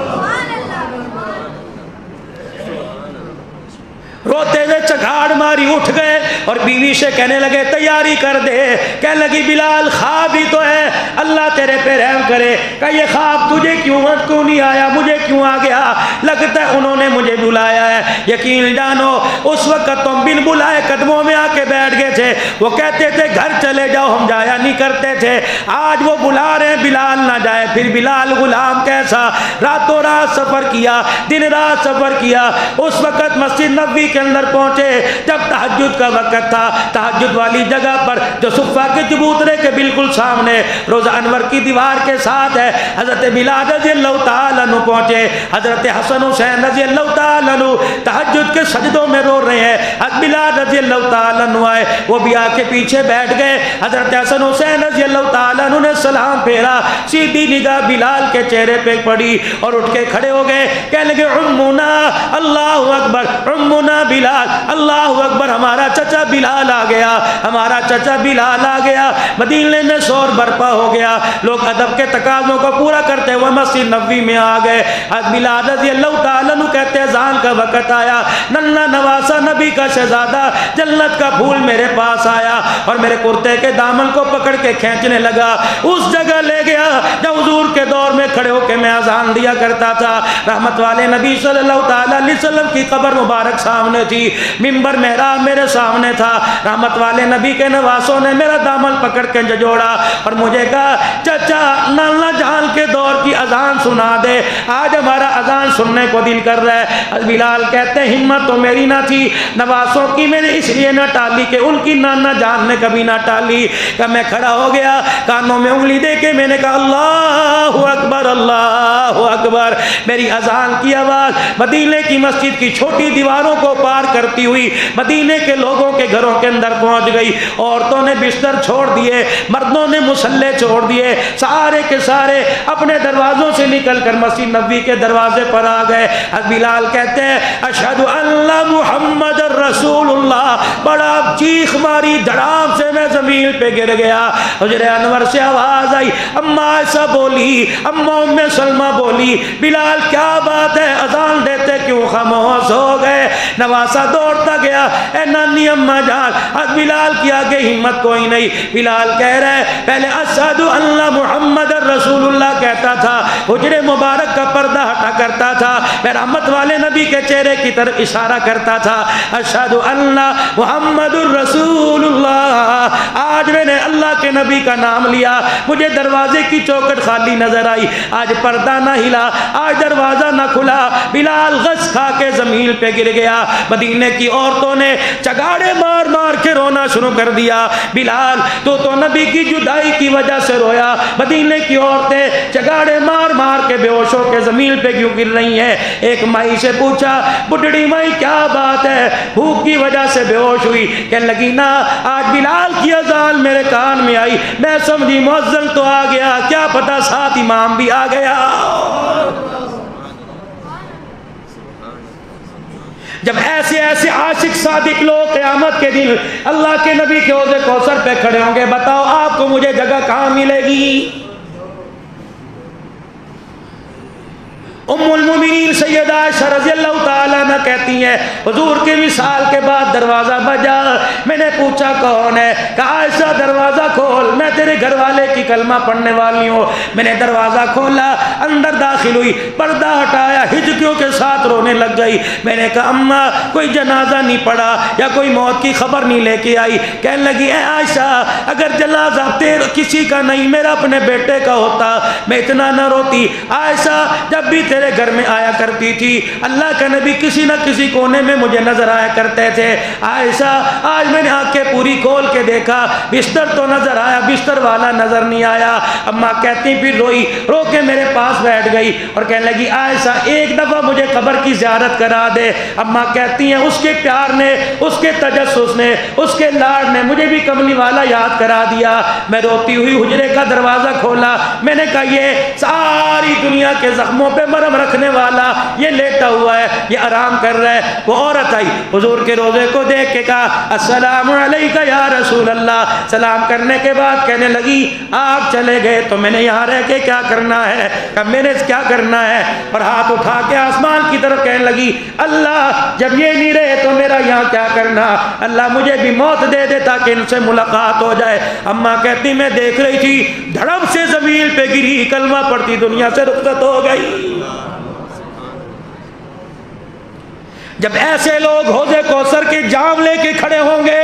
روتے ہوئے چگاڑ ماری اٹھ گئے اور بیوی سے کہنے لگے تیاری کر دے، کہنے لگی بلال خواب ہی تو ہے، اللہ تیرے پہ رحم کرے، کہ یہ خواب تجھے کیوں نہیں آیا، مجھے کیوں آ گیا، لگتا ہے انہوں نے مجھے بلایا ہے۔ یقین جانو اس وقت تم بن بلائے قدموں میں آ کے بیٹھ گئے تھے، وہ کہتے تھے گھر چلے جاؤ، ہم جایا نہیں کرتے تھے، آج وہ بلا رہے ہیں بلال نہ جائے۔ پھر بلال غلام کیسا، راتوں رات سفر کیا، دن رات سفر کیا، اس وقت مسجد نبوی کے اندر پہنچے جب تہجد کا وقت تھا، تہجد والی جگہ پر جو صفہ کے چبوترے کے بالکل سامنے روزہ انور کی دیوار کے ساتھ ہے، حضرت بلال رضی اللہ تعالیٰ عنہ پہنچے، حضرت حسن حسین رضی اللہ تعالیٰ عنہ تہجد کے سجدوں میں رو رہے ہیں، حضرت بلال رضی اللہ تعالیٰ عنہ آئے، وہ بھی آ کے پیچھے بیٹھ گئے، حضرت حسن حسین رضی اللہ تعالیٰ عنہ نے سلام پھیرا، سیدھی نگاہ بلال کے چہرے پہ پڑی اور اٹھ کے کھڑے ہو گئے، کہنے لگے عمنا اللہ اکبر، عمنا بلال، اللہ اکبر، ہمارا چچا بلال آ گیا، ہمارا چچا بلال آ گیا۔ مدینے میں شور برپا ہو گیا، لوگ ادب کے تقاضوں کو پورا کرتے ہوئے مسجد نبوی میں آ گئے۔ حضرت بلال رضی اللہ تعالیٰ عنہ کہتے ہیں اذان کا وقت آیا، ننھا نواسا نبی کا شہزادہ جنت کا پھول میرے پاس آیا اور میرے کرتے کے دامن کو پکڑ کے کھینچنے لگا، اس جگہ لے گیا جب حضور کے دور میں کھڑے ہو کے میں اذان دیا کرتا تھا۔ رحمت والے نبی صلی اللہ تعالیٰ علیہ وسلم کی قبر مبارک سامنے تھی، منبر محراب میرے سامنے تھا، رحمت والے نبی کے نواسوں نے میرا دامن پکڑ کے جھجوڑا اور مجھے کہا چچا نانا جان کے دور کی اذان سنا دے، آج ہمارا اذان سننے کو دل کر رہا ہے۔ بلال کہتے ہیں ہمت تو میری نہ تھی، نواسوں کی میں نے اس لیے نہ ٹالی کہ ان کی نانا جان نے کبھی نہ ٹالی، کہ میں کھڑا ہو گیا، کانوں میں انگلی دے کے میں نے کہا اللہ اکبر اللہ اکبر، میری اذان کی آواز مدینے کی مسجد کی چھوٹی دیواروں کو پار کرتی ہوئی مدینے کے لوگوں کے گھروں کے اندر پہنچ گئی، عورتوں نے بستر چھوڑ دیے، مردوں نے مسلے چھوڑ دیے، سارے کے سارے اپنے دروازوں سے نکل کر مسجد نبوی کے دروازے پر آ گئے۔ حضرت بلال کہتے ہیں اشہد ان محمد رسول اللہ، بڑا چیخ ماری، دھڑام سے میں زمین پہ گر گیا۔ حجر انور سے آواز آئی، اماں ایسا بولی، اماں ام سلمہ بولی بلال کیا بات ہے، اذان دیتے کیوں خاموش ہو گئے؟ نواسا دوڑتا گیا، اے نانی اماں جان، حضرت بلال کی آگے ہمت کوئی نہیں۔ بلال کہہ رہے پہلے اشہد ان محمد رسول اللہ کہتا تھا، حجر مبارک کا پردہ ہٹا کرتا تھا، میں رحمت والے نبی کے چہرے کی طرف اشارہ کرتا تھا، اشہد ان محمد الرسول اللہ، آج میں نے اللہ کے نبی کا نام لیا، مجھے دروازے کی چوکٹ خالی نظر آئی، آج پردہ نہ ہلا، آج دروازہ نہ کھلا، بلال غش کھا کے زمین پہ گر گیا۔ مدینے کی عورتوں نے چگاڑے مار مار کے رونا شروع کر دیا، بلال تو نبی کی جدائی کی وجہ سے رویا۔ مدینے کی عورتیں چگاڑے مار مار کے بے ہوش ہو کے زمین پہ کیوں گر رہی ہیں؟ ایک مائی سے پوچھا بڈڑی مائی کیا بات ہے، بھوک کی وجہ سے بے ہوش ہوئی، کہنے لگی نا آج بلال کی اذان میرے کان میں آئی، میں سمجھی مؤذن تو آ گیا، کیا پتا ساتھ امام بھی آ گیا۔ جب ایسے ایسے عاشق صادق لوگ قیامت کے دن اللہ کے نبی کے حوض کوثر پہ کھڑے ہوں گے، بتاؤ آپ کو مجھے جگہ کہاں ملے گی؟ ام المومنین سیدہ عائشہ رضی اللہ تعالیٰ عنہ کہتی ہیں حضور کے وصال کے بعد دروازہ بجا، میں نے پوچھا کون ہے؟ کہا عائشہ دروازہ کھول، میں تیرے گھر والے کی کلمہ پڑھنے والی ہوں۔ میں نے دروازہ کھولا، اندر داخل ہوئی، پردہ ہٹایا، ہجکیوں کے ساتھ رونے لگ گئی۔ میں نے کہا اماں کوئی جنازہ نہیں پڑھا یا کوئی موت کی خبر نہیں لے کے آئی؟ کہنے لگی اے عائشہ اگر جنازہ تیرے کسی کا نہیں میرا اپنے بیٹے کا ہوتا میں اتنا نہ روتی۔ عائشہ جب بھی تیرے گھر میں آیا کرتی تھی اللہ کا نبی کسی نہ کسی کونے میں مجھے نظر آیا کرتے تھے۔ عائشہ آج میں نے آنکھیں پوری کھول کے دیکھا، بستر تو نظر آیا، بستر والا نظر نہیں آیا۔ اماں کہتی پھر روئی، رو کے میرے پاس بیٹھ گئی اور کہنے لگی عائشہ ایک دفعہ مجھے قبر کی زیارت کرا دے۔ اماں کہتی ہیں اس کے پیار نے، اس کے تجسس نے، اس کے لاڈ نے مجھے بھی کملی والا یاد کرا دیا۔ میں روتی ہوئی حجرے کا دروازہ کھولا، میں نے کہا یہ ساری دنیا کے زخموں پہ مرہم رکھنے والا یہ لیٹا ہوا ہے، یہ آرام کر رہا ہے۔ وہ عورت آئی حضور کے روزے کو دیکھ کے کہا السلام علیکہ یا رسول اللہ۔ سلام کرنے کے بعد کہنے لگی آپ چلے گئے تو میں نے یہاں رہ کے کیا کرنا ہے؟ کہ میں نے کیا کرنا ہے؟ اور ہاتھ اٹھا کے آسمان کی طرف کہنے لگی اللہ جب یہ نہیں رہے تو میرا یہاں کیا کرنا؟ اللہ مجھے بھی موت دے دے تاکہ ان سے ملاقات ہو جائے۔ اماں کہتی میں دیکھ رہی تھی دھڑم سے زمین پہ گری، کلمہ پڑھتی دنیا سے رخصت ہو گئی۔ جب ایسے لوگ حوض کوثر کے جام لے کے کھڑے ہوں گے،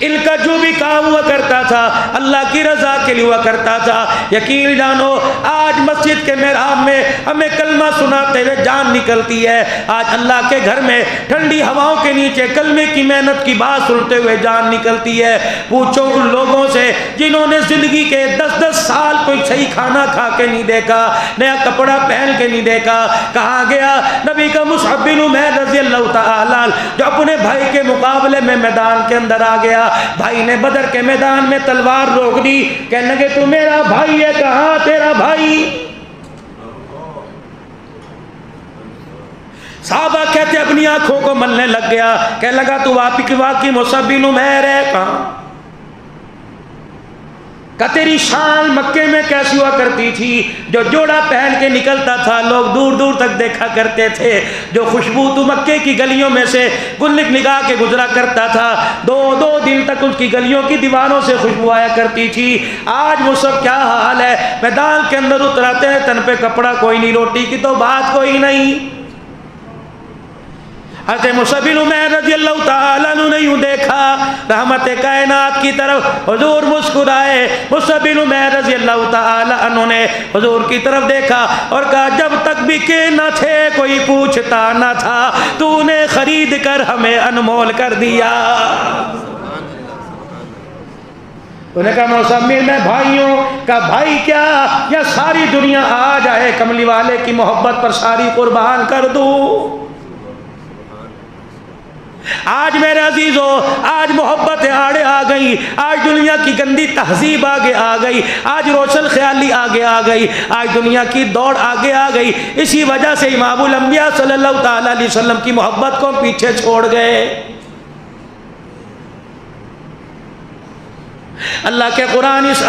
ان کا جو بھی کام ہوا کرتا تھا اللہ کی رضا کے لیے ہوا کرتا تھا۔ یقین جانو آج مسجد کے محراب میں ہمیں کلمہ سناتے ہوئے جان نکلتی ہے، آج اللہ کے گھر میں ٹھنڈی ہواؤں کے نیچے کلمے کی محنت کی بات سنتے ہوئے جان نکلتی ہے۔ پوچھو ان لوگوں سے جنہوں نے زندگی کے 10-10 سال کوئی صحیح کھانا کھا کے نہیں دیکھا، نیا کپڑا پہن کے نہیں دیکھا، کہاں گیا نبی کا مصعب بن عمیر رضی اللہ تعالیٰ جو اپنے بھائی کے مقابلے میں میدان کے اندر آ گیا۔ بھائی نے بدر کے میدان میں تلوار روک دی، کہنے لگے تو میرا بھائی ہے، کہاں تیرا بھائی؟ صحابہ کہتے اپنی آنکھوں کو ملنے لگ گیا، کہنے لگا تو واقعی مصعب بن عمیر ہے؟ کہاں؟ کہ تیری شان مکے میں کیسی ہوا کرتی تھی؟ جو جوڑا پہن کے نکلتا تھا لوگ دور دور تک دیکھا کرتے تھے، جو خوشبو تو مکے کی گلیوں میں سے گلک نگاہ کے گزرا کرتا تھا، دو دن تک اس کی گلیوں کی دیواروں سے خوشبو آیا کرتی تھی۔ آج وہ سب کیا حال ہے؟ میدان کے اندر اتراتے ہیں تن پہ کپڑا کوئی نہیں، روٹی کی تو بات کوئی نہیں۔ حضرت مصعب بن عمیر رضی اللہ تعالیٰ عنہ نے یوں دیکھا رحمت کائنات کی طرف، حضور مسکرائے۔ مصعب بن عمیر رضی اللہ تعالیٰ عنہ نے حضور کی طرف دیکھا اور کہا جب تک بکے نہ تھے کوئی پوچھتا نہ تھا، تو نے خرید کر ہمیں انمول کر دیا۔ انہوں نے کہا مصعب میں بھائیوں کا بھائی کیا یا ساری دنیا آ جائے کملی والے کی محبت پر ساری قربان کر دوں؟ آج میرے عزیزوں آج محبت آڑے آ گئی، آج دنیا کی گندی تہذیب آگے آ گئی، آج روشن خیالی آگے آ گئی، آج دنیا کی دوڑ آگے آ گئی۔ اسی وجہ سے امام الانبیاء صلی اللہ تعالیٰ علیہ وسلم کی محبت کو پیچھے چھوڑ گئے۔ اللہ کے قرآن اس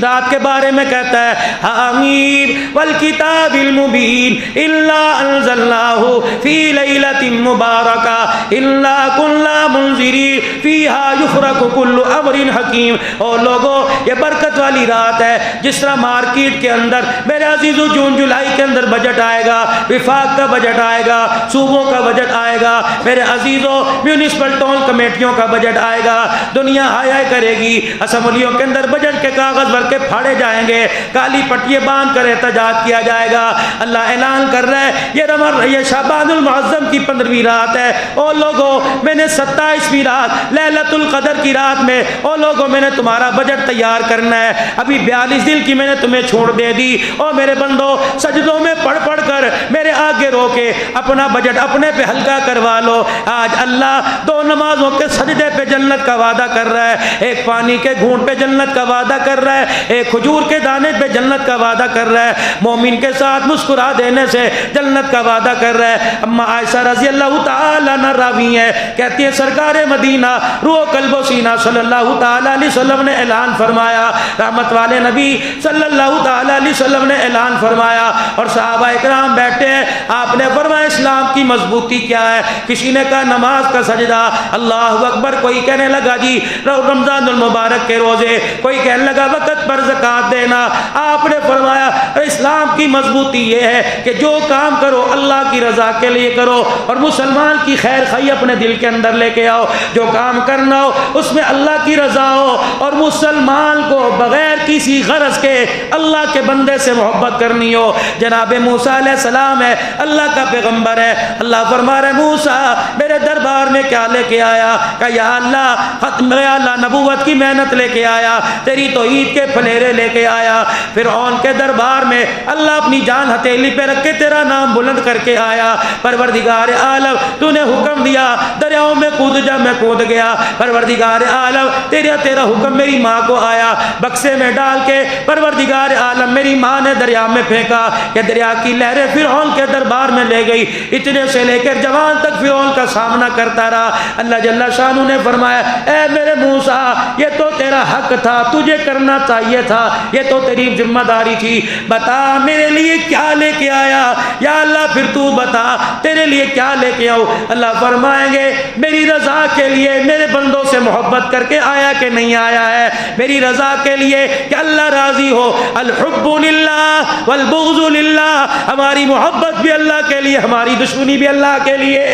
ذات کے بارے میں کہتا ہے حامیم والکتاب المبین الا انزلناہ فی لیلۃ مبارکہ الا کنا منذرین فیہا یفرق کل امر حکیم۔ اور لوگوں یہ برکت والی رات ہے، جس طرح مارکیٹ کے اندر میرے عزیزو جون جولائی کے اندر بجٹ آئے گا، وفاق کا بجٹ آئے گا، صوبوں کا بجٹ آئے گا، میرے عزیزو میونسپل ٹاؤن کمیٹیوں کا بجٹ آئے گا، دنیا ہائے کرے گی، اسمبلیوں کے اندر بجٹ کے کاغذ بھر کے پھاڑے جائیں گے، کالی پٹیے باندھ کر احتجاج کیا جائے گا۔ اللہ اعلان کر رہا ہے یہ شعبان المعظم کی 15ویں رات ہے، او لوگوں میں نے 27ویں رات لیلۃ القدر کی رات میں او لوگوں میں نے تمہارا بجٹ تیار کرنا ہے، ابھی 42 دن کی میں نے تمہیں چھوڑ دے دی۔ او میرے بندو سجدوں میں پڑھ پڑھ کر میرے آگے رو کے اپنا بجٹ اپنے پہ ہلکا کروا لو۔ آج اللہ 2 نمازوں کے سجدے پہ جنت کا وعدہ کر رہا ہے، ایک پانی کے کے گھونٹ پہ جنت کا وعدہ کر رہا ہے، ایک کھجور کے دانے پہ جنت کا وعدہ کر رہا ہے، مومن کے ساتھ مسکرا دینے سے جنت کا وعدہ کر رہا ہے۔ اما عائشہ رضی اللہ تعالیٰ عنہ راوی ہے، کہتی ہے سرکار مدینہ روح قلب و سینہ صلی اللہ تعالیٰ علیہ وسلم نے اعلان فرمایا، رحمت والے نبی صلی اللہ تعالیٰ علیہ وسلم نے اعلان فرمایا اور صحابہ اکرام بیٹھے ہیں، آپ نے فرمایا اسلام کی مضبوطی کیا ہے؟ کسی نے کہا نماز کا سجدہ، اللہ اکبر، کوئی کہنے لگا جی رمضان المبارک کے روزے، کوئی کہنے لگا وقت پر زکوٰۃ دینا۔ آپ نے فرمایا اسلام کی مضبوطی یہ ہے کہ جو کام کرو اللہ کی رضا کے لیے کرو اور مسلمان کی خیر خواہی اپنے دل کے اندر لے کے آؤ، جو کام کرنا ہو اس میں اللہ کی رضا ہو اور مسلمان کو بغیر کسی غرض کے اللہ کے بندے سے محبت کرنی ہو۔ جناب موسیٰ علیہ السلام ہے، اللہ کا پیغمبر ہے، اللہ فرما رہے موسیٰ میرے دربار میں کیا لے کے آیا؟ کہ یا اللہ نبوت کی محنت لے کے آیا، تیری توحید کے پھلیرے لے کے آیا۔ فرعون کے دربار میں اللہ اپنی جان ہتھیلی پہ رکھ کے تیرا نام بلند کر کے آیا، پروردگار عالم تو نے حکم دیا دریاؤں میں کود جا، میں کود گیا، پروردگار عالم تیرا حکم میری ماں کو آیا، بکسے میں ڈال کے پروردگار عالم میری ماں نے دریا میں پھینکا کہ دریا کی لہریں فرعون کے دربار میں لے گئی، اتنے سے لے کر جوان تک فرعون کا سامنا کرتا رہا۔ اللہ جل شانہ نے فرمایا اے میرے موسیٰ یہ تو تیرا حق تھا، تجھے کرنا چاہیے تھا، یہ تو تیری ذمہ داری تھی، بتا میرے لیے کیا لے کے آیا؟ یا اللہ پھر تو بتا تیرے لیے کیا لے کے آؤ؟ اللہ فرمائیں گے میری رضا کے لیے میرے بندوں سے محبت کر کے آیا کہ نہیں آیا ہے؟ میری رضا کے لیے کہ اللہ راضی ہو، الحب للہ والبغض للہ، ہماری محبت بھی اللہ کے لیے، ہماری دشمنی بھی اللہ کے لیے۔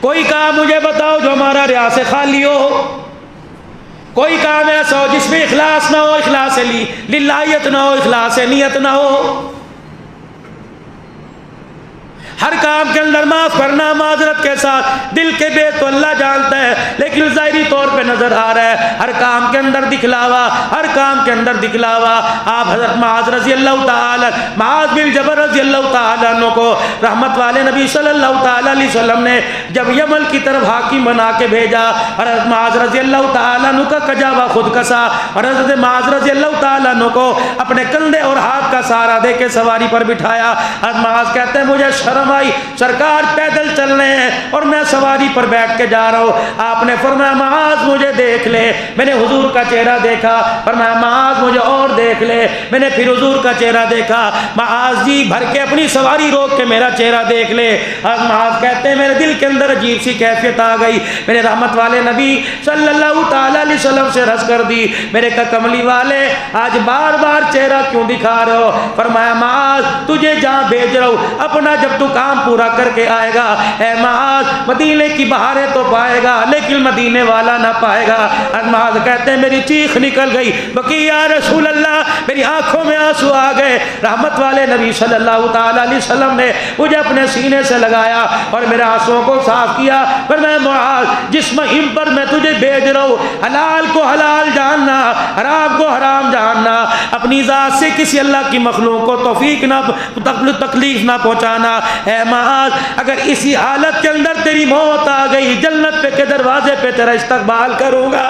کوئی کام مجھے بتاؤ جو ہمارا ریا سے خالی ہو، کوئی کام ایسا ہو جس میں اخلاص نہ ہو، اخلاص للہیت نہ ہو، اخلاص نیت نہ ہو۔ ہر کام کے اندر معاف کرنا معذرت کے ساتھ، دل کے بے تو اللہ جانتا ہے لیکن ظاہری طور پہ نظر آ رہا ہے، ہر کام کے اندر دکھلاوا، ہر کام کے اندر دکھلاوا۔ آپ حضرت معاذ رضی اللہ تعالی، معاذ بن جبل رضی اللہ تعالیٰ عنہ کو رحمت والے نبی صلی اللہ تعالیٰ علیہ وسلم نے جب یمن کی طرف حاکم بنا کے بھیجا، حضرت معاذ رضی اللہ تعالیٰ عنہ کا کجاوا خود کسا اور حضرت معاذ رضی اللہ تعالیٰ عنہ کو اپنے کندھے اور ہاتھ کا سہارا دے کے سواری پر بٹھایا۔ حضرت معاذ کہتے ہیں مجھے شرم آئی، سرکار پیدل چل رہے ہیں اور میں سواری پر بیٹھ کے جا رہا ہوں۔ آپ نے فرمایا معاذ مجھے دیکھ لے، میں نے حضور کا چہرہ دیکھا، فرمایا معاذ مجھے اور دیکھ لے، میں نے پھر حضور کا چہرہ دیکھا، معاذ جی بھر کے اپنی سواری روک کے میرا چہرہ دیکھ لے۔ معاذ کہتے ہیں میرے دل کے اندر عجیب سی کیفیت آ گئی، میں نے رحمت والے نبی صلی اللہ تعالیٰ علیہ وسلم سے رض کر دی، میرے کملی والے آج بار بار چہرہ کیوں دکھا رہے ہو؟ فرمایا معاذ تجھے جہاں بھیج رہا ہوں اپنا جب تو کام پورا کر کے آئے گا، اے معاذ مدینے کی بہاریں تو پائے گا لیکن مدینے والا نہ پائے گا۔ معاذ کہتے ہیں میری چیخ نکل گئی، بکی یا رسول اللہ، میری آنکھوں میں آنسو آ گئے۔ رحمت والے نبی صلی اللہ تعالیٰ علیہ وسلم نے مجھے اپنے سینے سے لگایا اور میرے آنسوؤں کو صاف کیا، پر میں معاذ جس مہم پر میں تجھے بھیج رہا ہوں حلال کو حلال جاننا، حرام کو حرام جاننا، اپنی ذات سے کسی اللہ کی مخلوق کو توفیق نہ تکلیف نہ پہنچانا۔ اے معاذ اگر اسی حالت کے اندر تیری موت آ گئی جنت پہ کے دروازے پہ تیرا استقبال کروں گا۔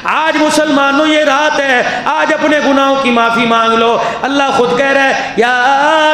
آج مسلمانوں یہ رات ہے، آج اپنے گناہوں کی معافی مانگ لو۔ اللہ خود کہہ رہا ہے یا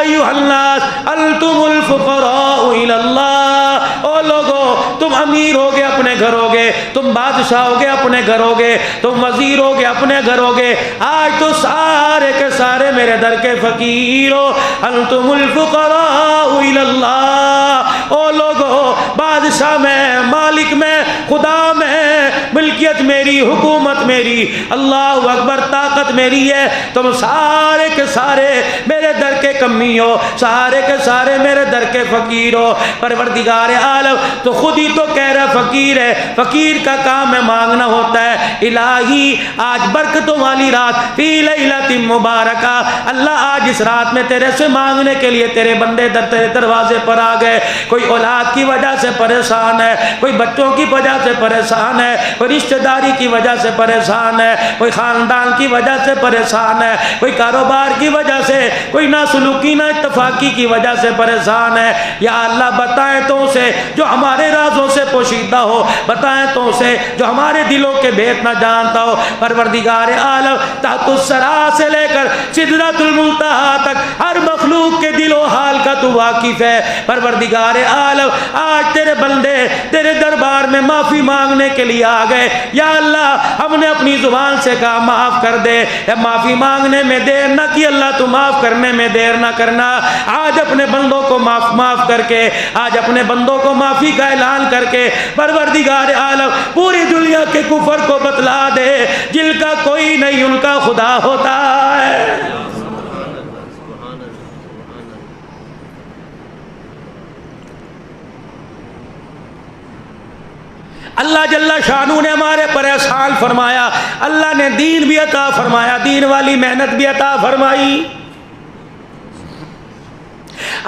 ایھا الناس انتم الفقراء الی اللہ، او لوگو تم امیر ہوگے اپنے گھر ہوگے، تم بادشاہ ہوگے اپنے گھر ہوگے، تم وزیر ہوگے اپنے گھر ہوگے، آج تو سارے کے سارے میرے در کے فقیر ہو۔ انتم الفقراء الی اللہ، او لوگو بادشاہ میں، مالک میں، خدا میں، ملکیت میری، حکومت میری، اللہ اکبر، طاقت میری ہے، تم سارے کے سارے میرے در کے کمی ہو، سارے کے سارے میرے در کے فقیر ہو۔ پروردگار عالم تو خود ہی تو کہہ رہا فقیر ہے، فقیر کا کام ہے مانگنا ہوتا ہے۔ الہی آج برکتوں والی رات فی لیلۃ مبارکہ، اللہ آج اس رات میں تیرے سے مانگنے کے لیے تیرے بندے تیرے دروازے پر آ گئے۔ کوئی اولاد کی وجہ سے پریشان ہے، کوئی بچوں کی وجہ سے پریشان ہے، کوئی رشتہ داری کی وجہ سے پریشان ہے، کوئی خاندان کی وجہ سے پریشان ہے، کوئی کاروبار کی وجہ سے کوئی ناسلوکی نہ اتفاقی کی وجہ سے پریشان ہے، یا اللہ بتائیں تو اسے جو ہمارے رازوں سے پوشیدہ ہو، بتائیں تو اسے جو ہمارے دلوں کے بھید نہ جانتا ہو۔ پروردگار عالم تحت الثری سے لے کر سدرۃ المنتہا تک ہر مخلوق کے دل و حال کا تو واقف ہے۔ پروردگار عالم آج تیرے بندے تیرے دربار میں معافی مانگنے کے لیے آ گئے، یا اللہ ہم نے اپنی زبان سے کہا معاف کر دے، معافی مانگنے میں دیر نہ کی، اللہ تو معاف کرنے میں دیر نہ کرنا۔ آج اپنے بندوں کو معاف کر کے، آج اپنے بندوں کو معافی کا اعلان کر کے پروردگار عالم پوری دنیا کے کفر کو بتلا دے جن کا کوئی نہیں ان کا خدا ہوتا ہے۔ اللہ جل شانہ نے ہمارے پر احسان فرمایا، اللہ نے دین بھی عطا فرمایا، دین والی محنت بھی عطا فرمائی۔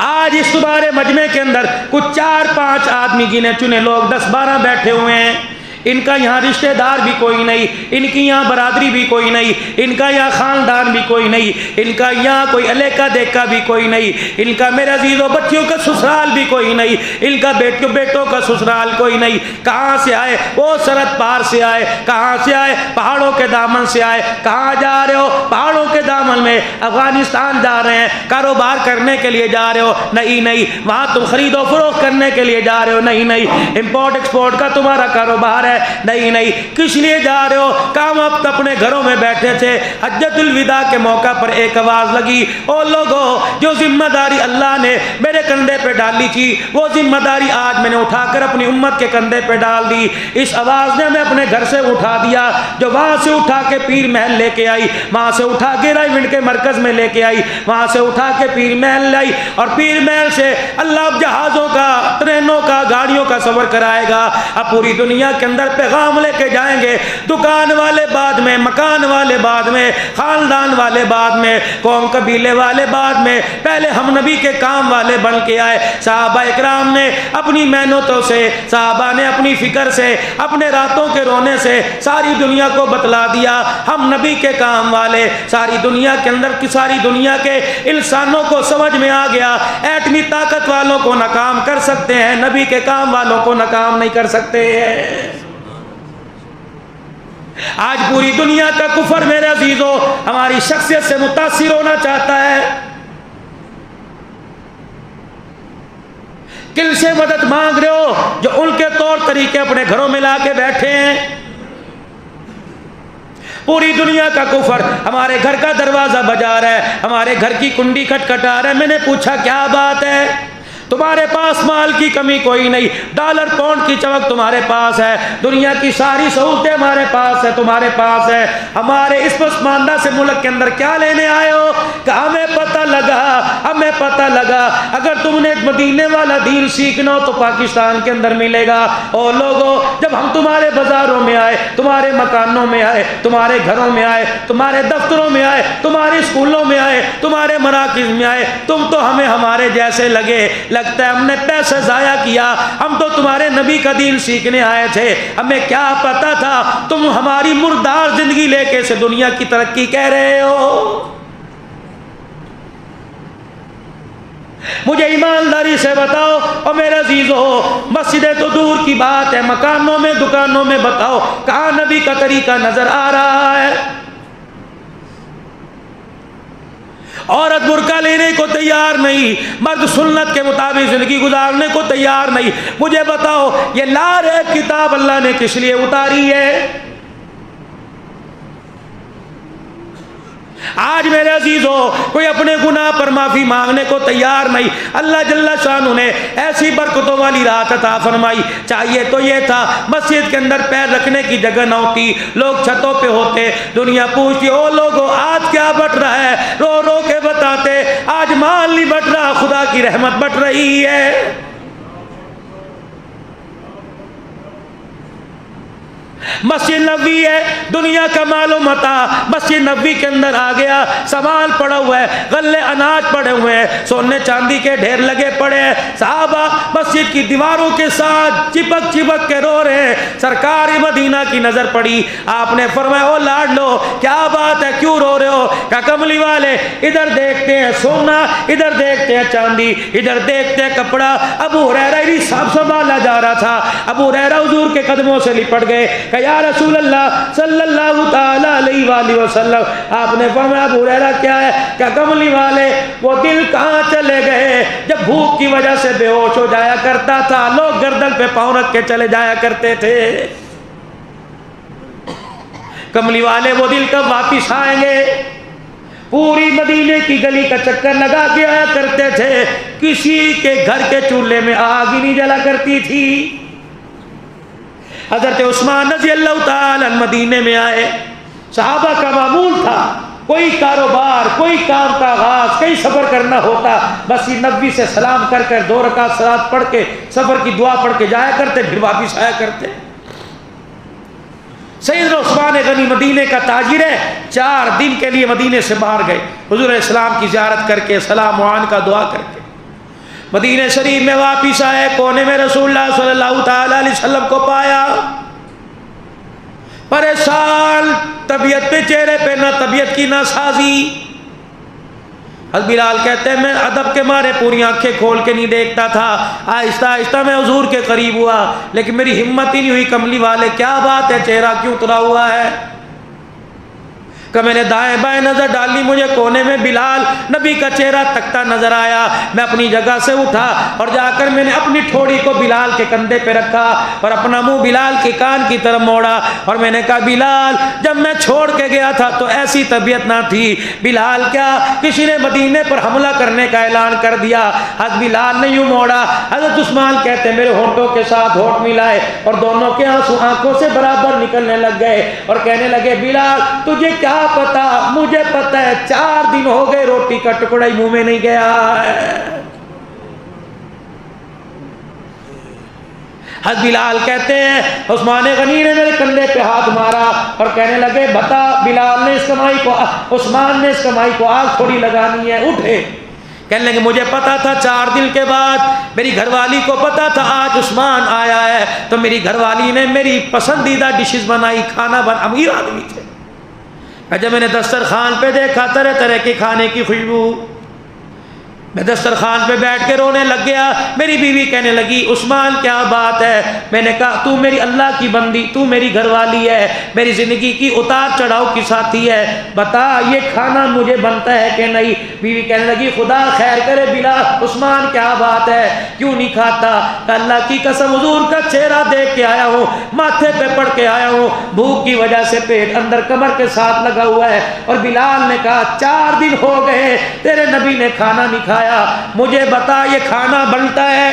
آج اس تمہارے مجمع کے اندر کچھ 4-5 آدمی گنے چنے لوگ 10-12 بیٹھے ہوئے ہیں، ان کا یہاں رشتہ دار بھی کوئی نہیں، ان کی یہاں برادری بھی کوئی نہیں، ان کا یہاں خاندان بھی کوئی نہیں، ان کا یہاں کوئی علیقہ دیکھا بھی کوئی نہیں، ان کا میرے عزیزوں بچیوں کا سسرال بھی کوئی نہیں، ان کا بیٹوں کا سسرال کوئی نہیں۔ کہاں سے آئے؟ وہ سرحد پار سے آئے۔ کہاں سے آئے؟ پہاڑوں کے دامن سے آئے۔ کہاں جا رہے ہو؟ پہاڑوں کے دامن میں افغانستان جا رہے ہیں، کاروبار کرنے کے لیے جا رہے ہو؟ نہیں، وہاں تم خرید و فروخت کرنے کے لیے جا رہے ہو؟ نہیں، امپورٹ ایکسپورٹ کا تمہارا کاروبار ہے؟ نہیں، کس لیے جا رہے ہو؟ کام اب اپنے گھروں میں بیٹھے تھے، حجۃ الوداع کے موقع پر ایک آواز لگی، او لوگوں جو ذمہ داری اللہ نے میرے کندھے پہ ڈالی تھی وہ ذمہ داری آج میں نے اٹھا کر اپنی امت کے کندھے پہ ڈال دی۔ اس آواز نے ہمیں اپنے گھر سے اٹھا دیا، جو وہاں سے اٹھا کے پیر محل لے کے آئی، وہاں سے اٹھا کے رائے منڈ کے مرکز میں لے کے آئی، وہاں سے اٹھا کے پیر محل لائی، اور پیر محل سے اللہ جہازوں کا، ٹرینوں کا، گاڑیوں کا سفر کرائے گا۔ اب پوری دنیا کے اندر پیغام لے کے جائیں گے، دکان والے بعد میں، مکان والے بعد میں، خاندان والے بعد میں، قوم قبیلے والے بعد میں، پہلے ہم نبی کے کام والے بن کے آئے۔ صحابہ اکرام نے اپنی محنتوں سے، صحابہ نے اپنی فکر سے، اپنے راتوں کے رونے سے ساری دنیا کو بتلا دیا ہم نبی کے کام والے۔ ساری دنیا کے اندر کی ساری دنیا کے انسانوں کو سمجھ میں آ گیا ایٹمی طاقت والوں کو ناکام کر سکتے ہیں، نبی کے کام والوں کو ناکام نہیں کر سکتے ہیں۔ آج پوری دنیا کا کفر میرے عزیزوں ہماری شخصیت سے متاثر ہونا چاہتا ہے۔ کن سے مدد مانگ رہے ہو جو ان کے طور طریقے اپنے گھروں میں لا کے بیٹھے ہیں؟ پوری دنیا کا کفر ہمارے گھر کا دروازہ بجا رہا ہے، ہمارے گھر کی کنڈی کھٹکھٹا رہا ہے۔ میں نے پوچھا کیا بات ہے؟ تمہارے پاس مال کی کمی کوئی نہیں، ڈالر پاؤنڈ کی چمک تمہارے پاس ہے، دنیا کی ساری سہولتیں ہمارے پاس ہے، تمہارے پاس ہے۔ ہمارے اس پسماندہ سے ملک کے اندر کیا لینے آئے ہو؟ کہ ہمیں پتہ لگا اگر تم نے مدینے والا دین سیکھنا ہو تو پاکستان کے اندر ملے گا۔ اور لوگوں جب ہم تمہارے بازاروں میں آئے، تمہارے مکانوں میں آئے، تمہارے گھروں میں آئے، تمہارے دفتروں میں آئے، تمہارے اسکولوں میں آئے، تمہارے مراکز میں آئے، تم تو ہمیں ہمارے جیسے لگتا ہے ہم نے پیسہ ضائع کیا، ہم تو تمہارے نبی کا دین سیکھنے آئے تھے، ہمیں کیا پتا تھا تم ہماری مردار زندگی لے کے سے دنیا کی ترقی کہہ رہے ہو۔ مجھے ایمانداری سے بتاؤ، اور میرے عزیزو مسجدیں تو دور کی بات ہے، مکانوں میں، دکانوں میں بتاؤ کہاں نبی کا طریقہ نظر آ رہا ہے؟ عورت برقع لینے کو تیار نہیں، مرد سنت کے مطابق زندگی گزارنے کو تیار نہیں۔ مجھے بتاؤ یہ لارے کتاب اللہ نے کس لیے اتاری ہے؟ آج میرے عزیزوں کوئی اپنے گناہ پر معافی مانگنے کو تیار نہیں۔ اللہ جل شانہ نے ایسی برکتوں والی رات عطا فرمائی، چاہیے تو یہ تھا مسجد کے اندر پیر رکھنے کی جگہ نہ ہوتی، لوگ چھتوں پہ ہوتے، دنیا پوچھتی او لوگوں آج کیا بٹ رہا ہے، رو رو کے بتاتے آج مال نہیں بٹ رہا، خدا کی رحمت بٹ رہی ہے۔ مسجد نبوی ہے، دنیا کا مال و متاع مسجد نبوی کے اندر آ گیا، سامان پڑا ہوا ہے، غلے اناج پڑے ہوئے ہیں، سونے چاندی کے ڈھیر لگے پڑے ہیں، صحابہ مسجد کی دیواروں کے ساتھ چپک چپک کے رو رہے ہیں۔ سرکار مدینہ کی نظر پڑی، آپ نے فرمایا او لاڈ لو کیا بات ہے، کیوں رو رہے ہو؟ کہ کملی والے ادھر دیکھتے ہیں سونا، ادھر دیکھتے ہیں چاندی، ادھر دیکھتے ہیں کپڑا۔ ابو ہریرہ صاحب سنبھالا جا رہا تھا، ابو ہریرہ حضور کے قدموں سے لپٹ گئے کہ یا رسول اللہ صلی اللہ تعالی علیہ وآلہ وسلم۔ آپ نے فرمایا ابو ہریرہ کیا ہے؟ کہ کملی والے وہ دل کہاں چلے گئے؟ جب بھوک کی وجہ سے بے ہوش ہو جایا کرتا تھا، لوگ گردن پہ پاؤں رکھ کے چلے جایا کرتے تھے، کملی والے وہ دل کب واپس آئیں گے؟ پوری مدینے کی گلی کا چکر لگا کے آیا کرتے تھے، کسی کے گھر کے چولہے میں آگ ہی نہیں جلا کرتی تھی۔ حضرت عثمان رضی اللہ تعالی عنہ مدینے میں آئے، صحابہ کا معمول تھا کوئی کاروبار کوئی کام کا آغاز کہیں سفر کرنا ہوتا، مسجد نبوی سے سلام کر کر 2 رکعت صلاۃ پڑھ کے سفر کی دعا پڑھ کے جایا کرتے، پھر واپس آیا کرتے۔ سیدنا عثمان غنی مدینے کا تاجر ہے، 4 دن کے لیے مدینے سے باہر گئے، حضور علیہ السلام کی زیارت کر کے سلام وعان کا دعا کر کے مدینہ شریف میں واپس آئے، کونے میں رسول اللہ صلی اللہ تعالی علیہ وسلم کو پایا، پریشان، طبیعت پہ چہرے پہ نہ طبیعت کی نہ سازی۔ حضرت بلال کہتے ہیں میں ادب کے مارے پوری آنکھیں کھول کے نہیں دیکھتا تھا، آہستہ آہستہ میں حضور کے قریب ہوا، لیکن میری ہمت ہی نہیں ہوئی، کملی والے کیا بات ہے، چہرہ کیوں اترا ہوا ہے؟ کہ میں نے دائیں بائیں نظر ڈالی، مجھے کونے میں بلال نبی کا چہرہ تکتا نظر آیا، میں اپنی جگہ سے اٹھا اور جا کر میں نے اپنی ٹھوڑی کو بلال کے کندھے پہ رکھا اور اپنا منہ بلال کے کان کی طرف موڑا اور میں نے کہا بلال جب میں چھوڑ کے گیا تھا تو ایسی طبیعت نہ تھی، بلال کیا کسی نے مدینے پر حملہ کرنے کا اعلان کر دیا؟ حضرت بلال نے یوں موڑا، حضرت عثمان کہتے ہیں میرے ہونٹوں کے ساتھ ہونٹ ملائے اور دونوں کے آنسو آنکھوں سے برابر نکلنے لگ گئے اور کہنے لگے بلال تجھے کیا پتا، مجھے پتا ہے 4 دن ہو گئے روٹی کا ٹکڑا ہی منہ میں نہیں گیا ہے۔ حضرت بلال کہتے ہیں عثمان غنی نے میرے کندھے پہ ہاتھ مارا اور کہنے لگے بتا بلال نے اس کمائی کو، عثمان نے اس کمائی کو آگ تھوڑی لگانی ہے، اٹھے۔ کہنے لگے مجھے پتا تھا 4 دن کے بعد، میری گھر والی کو پتا تھا آج عثمان آیا ہے، تو میری گھر والی نے میری پسندیدہ ڈشز بنائی، کھانا امیر آدمی تھے۔ جب میں نے دسترخوان پہ دیکھا طرح طرح کے کھانے کی خوشبو، میں دسترخوان پہ بیٹھ کے رونے لگ گیا۔ میری بیوی کہنے لگی عثمان کیا بات ہے؟ میں نے کہا تو میری اللہ کی بندی، تو میری گھر والی ہے، میری زندگی کی اتار چڑھاؤ کی ساتھی ہے، بتا یہ کھانا مجھے بنتا ہے کہ نہیں؟ بیوی کہنے لگی خدا خیر کرے بلال، عثمان کیا بات ہے کیوں نہیں کھاتا؟ کہ اللہ کی قسم حضور کا چہرہ دیکھ کے آیا ہوں، ماتھے پہ پڑھ کے آیا ہوں، بھوک کی وجہ سے پیٹ اندر کمر کے ساتھ لگا ہوا ہے۔ اور بلال نے کہا 4 دن ہو گئے تیرے نبی نے کھانا نہیں کھایا، مجھے بتا یہ کھانا بنتا ہے؟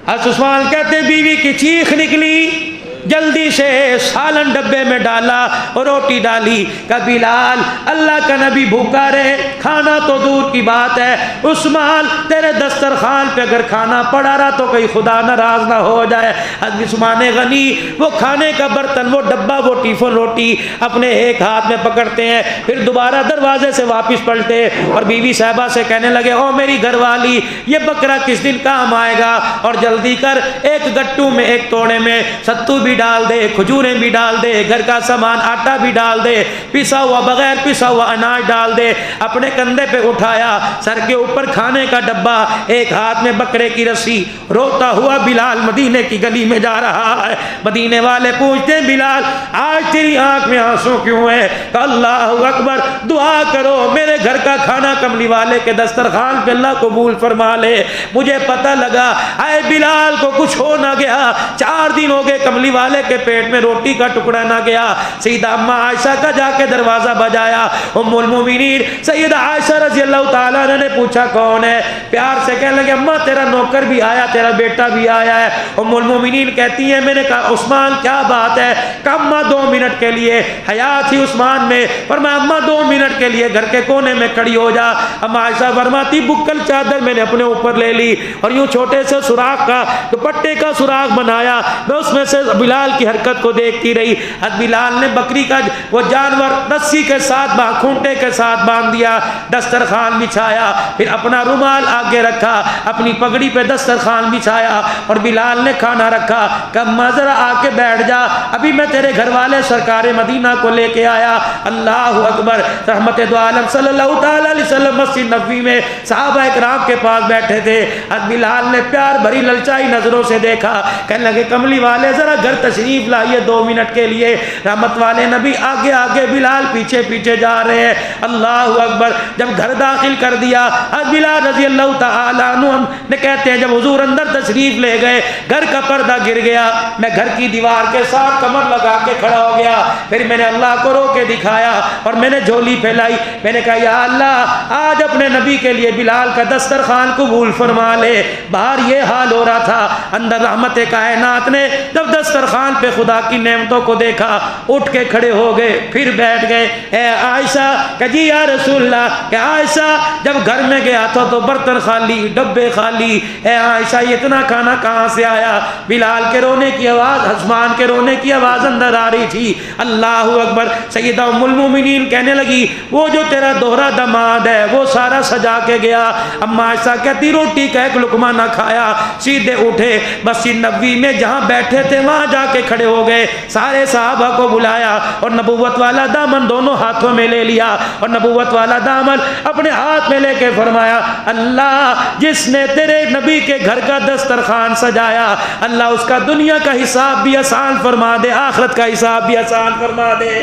حضرت عثمان کہتے بیوی کی چیخ نکلی، جلدی سے سالن ڈبے میں ڈالا اور روٹی ڈالی، کہ بلال اللہ کا نبی بھوکا رہے، کھانا تو دور کی بات ہے، عثمان تیرے دسترخوان پہ اگر کھانا پڑا رہا تو کہیں خدا ناراض نہ ہو جائے۔ حضرت عثمان غنی وہ کھانے کا برتن، وہ ڈبہ، وہ ٹیفن روٹی اپنے ایک ہاتھ میں پکڑتے ہیں، پھر دوبارہ دروازے سے واپس پلٹے اور بیوی صاحبہ سے کہنے لگے او میری گھر والی یہ بکرا کس دن کام آئے گا، اور جلدی کر ایک گٹو میں ایک توڑے میں ستو بھی ڈال دے، کھجوریں بھی ڈال دے، گھر کا سامان آٹا بھی ڈال دے، پسا ہوا بغیر پسا ہوا اناج ڈال دے۔ اپنے کندھے پہ اٹھایا، سر کے اوپر کھانے کا ڈبہ، ایک ہاتھ میں بکرے کی رسی، روتا ہوا بلال مدینے کی گلی میں جا رہا ہے۔ مدینے والے پوچھتے بلال آج تیری آنکھ میں آنسو کیوں ہے؟ کہ اللہ اکبر، دعا کرو میرے گھر کا کھانا کملی والے کے دسترخوان پہ اللہ قبول فرما لے۔ مجھے پتہ لگا اے بلال کو کچھ ہو نہ گیا، 4 دن ہو گئے کملی والے کے پیٹ میں روٹی کا ٹکڑا نہ گیا۔ سیدہ اماں عائشہ کا جا کے دروازہ بجایا، ام المومنین سیدہ عائشہ رضی اللہ تعالیٰ عنہ نے پوچھا کون ہے؟ پیار سے کہنے لگے اماں تیرا نوکر بھی آیا، تیرا بیٹا بھی آیا ہے۔ ام المومنین کہتی ہیں میں نے کہا عثمان کیا بات ہے؟ کہ اماں 2 منٹ کے لیے حیات ہی عثمان میں، فرمایا اماں 2 منٹ کے لیے گھر کے کونے میں کھڑی ہو جا۔ اماں عائشہ فرماتی بکل چادر میں نے اپنے اوپر لے لی اور یوں چھوٹے سے سوراخ کا دوپٹے کا سوراخ بنایا، میں اس میں سے بلال بلال کی حرکت کو دیکھتی رہی. حضرت بلال نے بکری کا وہ جانور رسی کے ساتھ کھونٹے کے ساتھ باندھ دیا, دسترخوان بچھایا, پھر اپنا رومال آگے رکھا, اپنی پگڑی پہ دسترخوان بچھایا اور بلال نے کھانا رکھا. کہا ذرا آ کے بیٹھ جا, ابھی میں تیرے گھر والے سرکار مدینہ کو لے کے آیا. اللہ اکبر. رحمت دو عالم صلی اللہ تعالی علیہ وسلم مسجد نبوی میں صحابہ اکرام کے پاس بیٹھے تھے. حضرت بلال نے پیار بھری للچائی نظروں سے دیکھا, کہنے لگے کملی والے ذرا گھر تشریف لائیے 2 منٹ کے لیے. رحمت والے نبی آگے آگے, بلال پیچھے پیچھے جا رہے ہیں. اللہ اکبر. جب گھر داخل کر دیا, حضرت بلال رضی اللہ تعالیٰ عنہ نے کہتے ہیں جب حضور اندر تشریف لے گئے, گھر کا پردہ گر گیا, میں گھر کی دیوار کے ساتھ کمر لگا کے کھڑا ہو گیا. پھر میں نے اللہ کو رو کے دکھایا اور میں نے جھولی پھیلائی. میں نے کہا یا اللہ آج اپنے نبی کے لیے بلال کا دسترخوان قبول فرما لے. باہر یہ حال ہو رہا تھا, اندر رحمت کائنات نے جب دسترخوان پہ خدا کی نعمتوں کو دیکھا, اٹھ کے کھڑے ہو گئے, پھر بیٹھ گئے. اے عائشہ, کہ جی یا رسول اللہ, کہ عائشہ جب گھر میں گیا تھا تو برتن خالی, ڈبے خالی. اے عائشہ یہ اتنا کھانا کہاں سے آیا؟ بلال کے رونے کی آواز, عثمان کے رونے کی آواز اندر آ رہی تھی. اللہ اکبر. سیدہ ام المومنین کہنے لگی وہ جو تیرا دوہرا دماد ہے وہ سارا سجا کے گیا. اما عائشہ کہتی روٹی کا ایک لقمہ نہ کھایا, سیدھے اٹھے مسجد نبوی میں جہاں بیٹھے تھے وہاں جا کے کھڑے ہو گئے. سارے صحابہ کو بلایا اور نبوت والا دامن دونوں ہاتھوں میں لے لیا اور نبوت والا دامن اپنے ہاتھ میں لے کے فرمایا اللہ جس نے تیرے نبی کے گھر کا دسترخوان سجایا, اللہ اس کا دنیا کا حساب بھی آسان فرما دے, آخرت کا حساب بھی آسان فرما دے.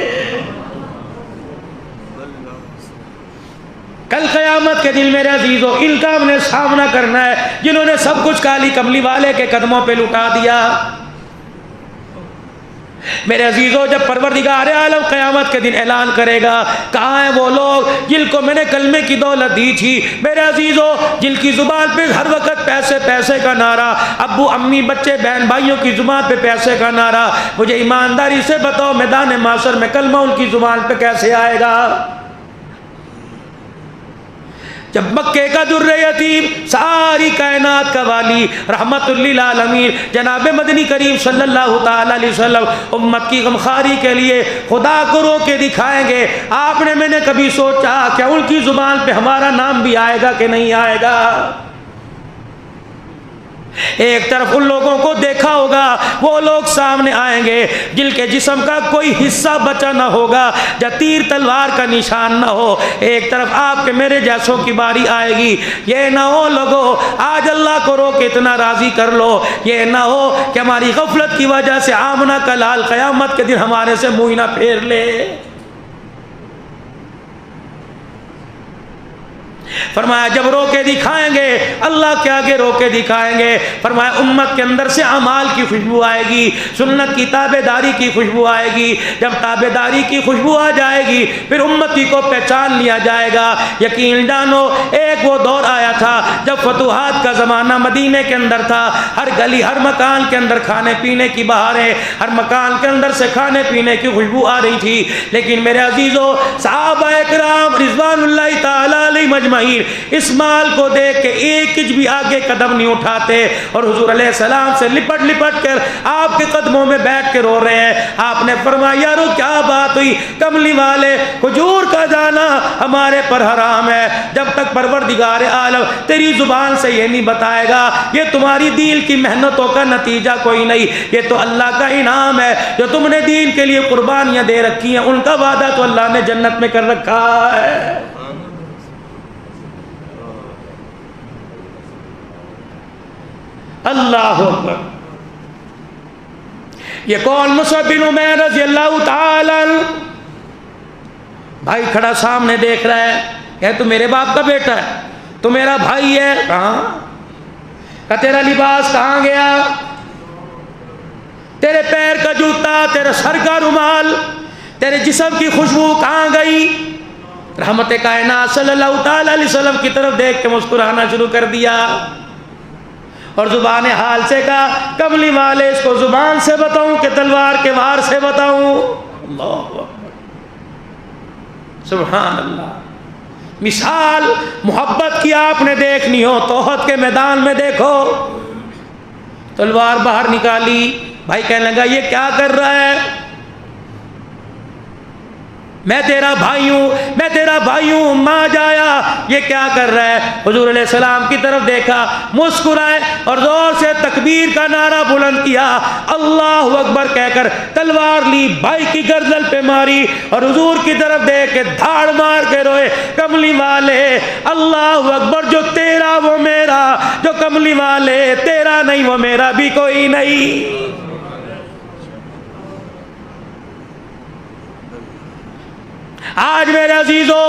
کل قیامت کے دن میرے عزیزو ان کا ہم نے سامنا کرنا ہے جنہوں نے سب کچھ کالی کملی والے کے قدموں پہ لٹا دیا. میرے عزیزو جب پروردگار عالم قیامت کے دن اعلان کرے گا کہاں ہیں وہ لوگ جن کو میں نے کلمے کی دولت دی تھی, میرے عزیزو جن کی زبان پہ ہر وقت پیسے پیسے کا نعرہ, ابو امی بچے بہن بھائیوں کی زبان پہ پیسے کا نعرہ. مجھے ایمانداری سے بتاؤ میدان معاشر میں کلمہ ان کی زبان پہ کیسے آئے گا؟ جب مکے کا در یتیم, ساری کائنات کا والی, رحمت للعالمین جناب مدنی کریم صلی اللہ تعالی علیہ وسلم امت کی غمخواری کے لیے خدا کو رو کے دکھائیں گے. آپ نے میں نے کبھی سوچا کہ ان کی زبان پہ ہمارا نام بھی آئے گا کہ نہیں آئے گا؟ ایک طرف ان لوگوں کو دیکھا ہوگا وہ لوگ سامنے آئیں گے جن کے جسم کا کوئی حصہ بچا نہ ہوگا, یا تیر تلوار کا نشان نہ ہو. ایک طرف آپ کے میرے جیسوں کی باری آئے گی. یہ نہ ہو لوگوں آج اللہ کو رو کے اتنا راضی کر لو, یہ نہ ہو کہ ہماری غفلت کی وجہ سے آمنہ کا لال قیامت کے دن ہمارے سے منہ نہ پھیر لے. فرمایا جب رو کے دکھائیں گے اللہ کے آگے رو کے دکھائیں گے. فرمایا امت کے اندر سے اعمال کی خوشبو آئے گی, سنت کی تابع داری کی خوشبو آئے گی. جب تابع داری کی خوشبو آ جائے گی پھر امتی کو پہچان لیا جائے گا. یقین جانو ایک وہ دور آیا تھا جب فتوحات کا زمانہ مدینے کے اندر تھا, ہر گلی ہر مکان کے اندر کھانے پینے کی بہاریں, ہر مکان کے اندر سے کھانے پینے کی خوشبو آ رہی تھی. لیکن میرے عزیزو صحابہ اکرام رضوان اللہ تعالی علیہ مجمعین اس مال کو دیکھ کے ایک انچ بھی آگے قدم نہیں اٹھاتے اور حضور علیہ السلام سے لپٹ لپٹ کر آپ کے قدموں میں بیٹھ کے رو رہے ہیں. آپ نے فرمایا یارو کیا بات ہوئی؟ کملی والے کھجور کا جانا ہمارے پر حرام ہے جب تک پروردگار عالم تیری زبان سے یہ نہیں بتائے گا. یہ تمہاری دین کی محنتوں کا نتیجہ کوئی نہیں, یہ تو اللہ کا انعام ہے جو تم نے دین کے لیے قربانیاں دے رکھی ہیں, ان کا وعدہ تو اللہ نے جنت میں کر رکھا ہے. اللہ اکبر. یہ کون؟ مصعب بن عمیر رضی اللہ تعالی عنہ. بھائی کھڑا سامنے دیکھ رہا ہے, کہ تو میرے باپ کا بیٹا ہے, تو میرا بھائی ہے. کہاں؟ کہ تیرا لباس کہاں گیا؟ تیرے پیر کا جوتا, تیرے سر کا رومال, تیرے جسم کی خوشبو کہاں گئی؟ رحمت کائنات صلی اللہ تعالی علیہ وسلم کی طرف دیکھ کے مسکرانا شروع کر دیا اور زبان حال سے کہا کملی والے اس کو زبان سے بتاؤں کہ تلوار کے وار سے بتاؤں؟ اللہ سبحان اللہ. مثال محبت کی آپ نے دیکھنی ہو تو احد کے میدان میں دیکھو, تلوار باہر نکالی, بھائی کہنے لگا یہ کیا کر رہا ہے؟ میں تیرا بھائی ہوں ماں جایا، یہ کیا کر رہا ہے؟ حضور علیہ السلام کی طرف دیکھا، مسکرائے اور زور سے تکبیر کا نعرہ بلند کیا، اللہ اکبر کہہ کر تلوار لی، بھائی کی گردن پہ ماری اور حضور کی طرف دیکھ کے دھاڑ مار کے روئے، کملی والے اللہ اکبر، جو تیرا وہ میرا، جو کملی والے تیرا نہیں وہ میرا بھی کوئی نہیں۔ آج میرے عزیزو،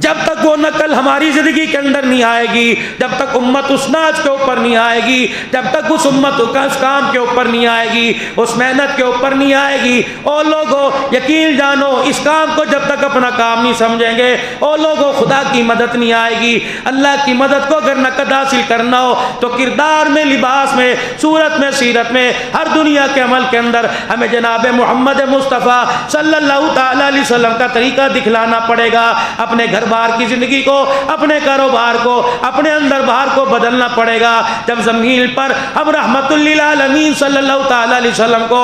جب تک وہ نقل ہماری زندگی کے اندر نہیں آئے گی، جب تک امت اس ناچ کے اوپر نہیں آئے گی، جب تک اس امت اس کام کے اوپر نہیں آئے گی، اس محنت کے اوپر نہیں آئے گی، او لوگوں یقین جانو اس کام کو جب تک اپنا کام نہیں سمجھیں گے، او لوگوں خدا کی مدد نہیں آئے گی۔ اللہ کی مدد کو اگر نقد حاصل کرنا ہو تو کردار میں، لباس میں، صورت میں، سیرت میں، ہر دنیا کے عمل کے اندر ہمیں جناب محمد مصطفیٰ صلی اللہ تعالی علیہ وسلم کا طریقہ دکھلانا پڑے گا۔ اپنے گھر بار کی زندگی کو، اپنے کاروبار کو، اپنے اندر باہر کو بدلنا پڑے گا۔ جب زمین پر ہم رحمت للعالمین صلی اللہ تعالی علیہ وسلم کو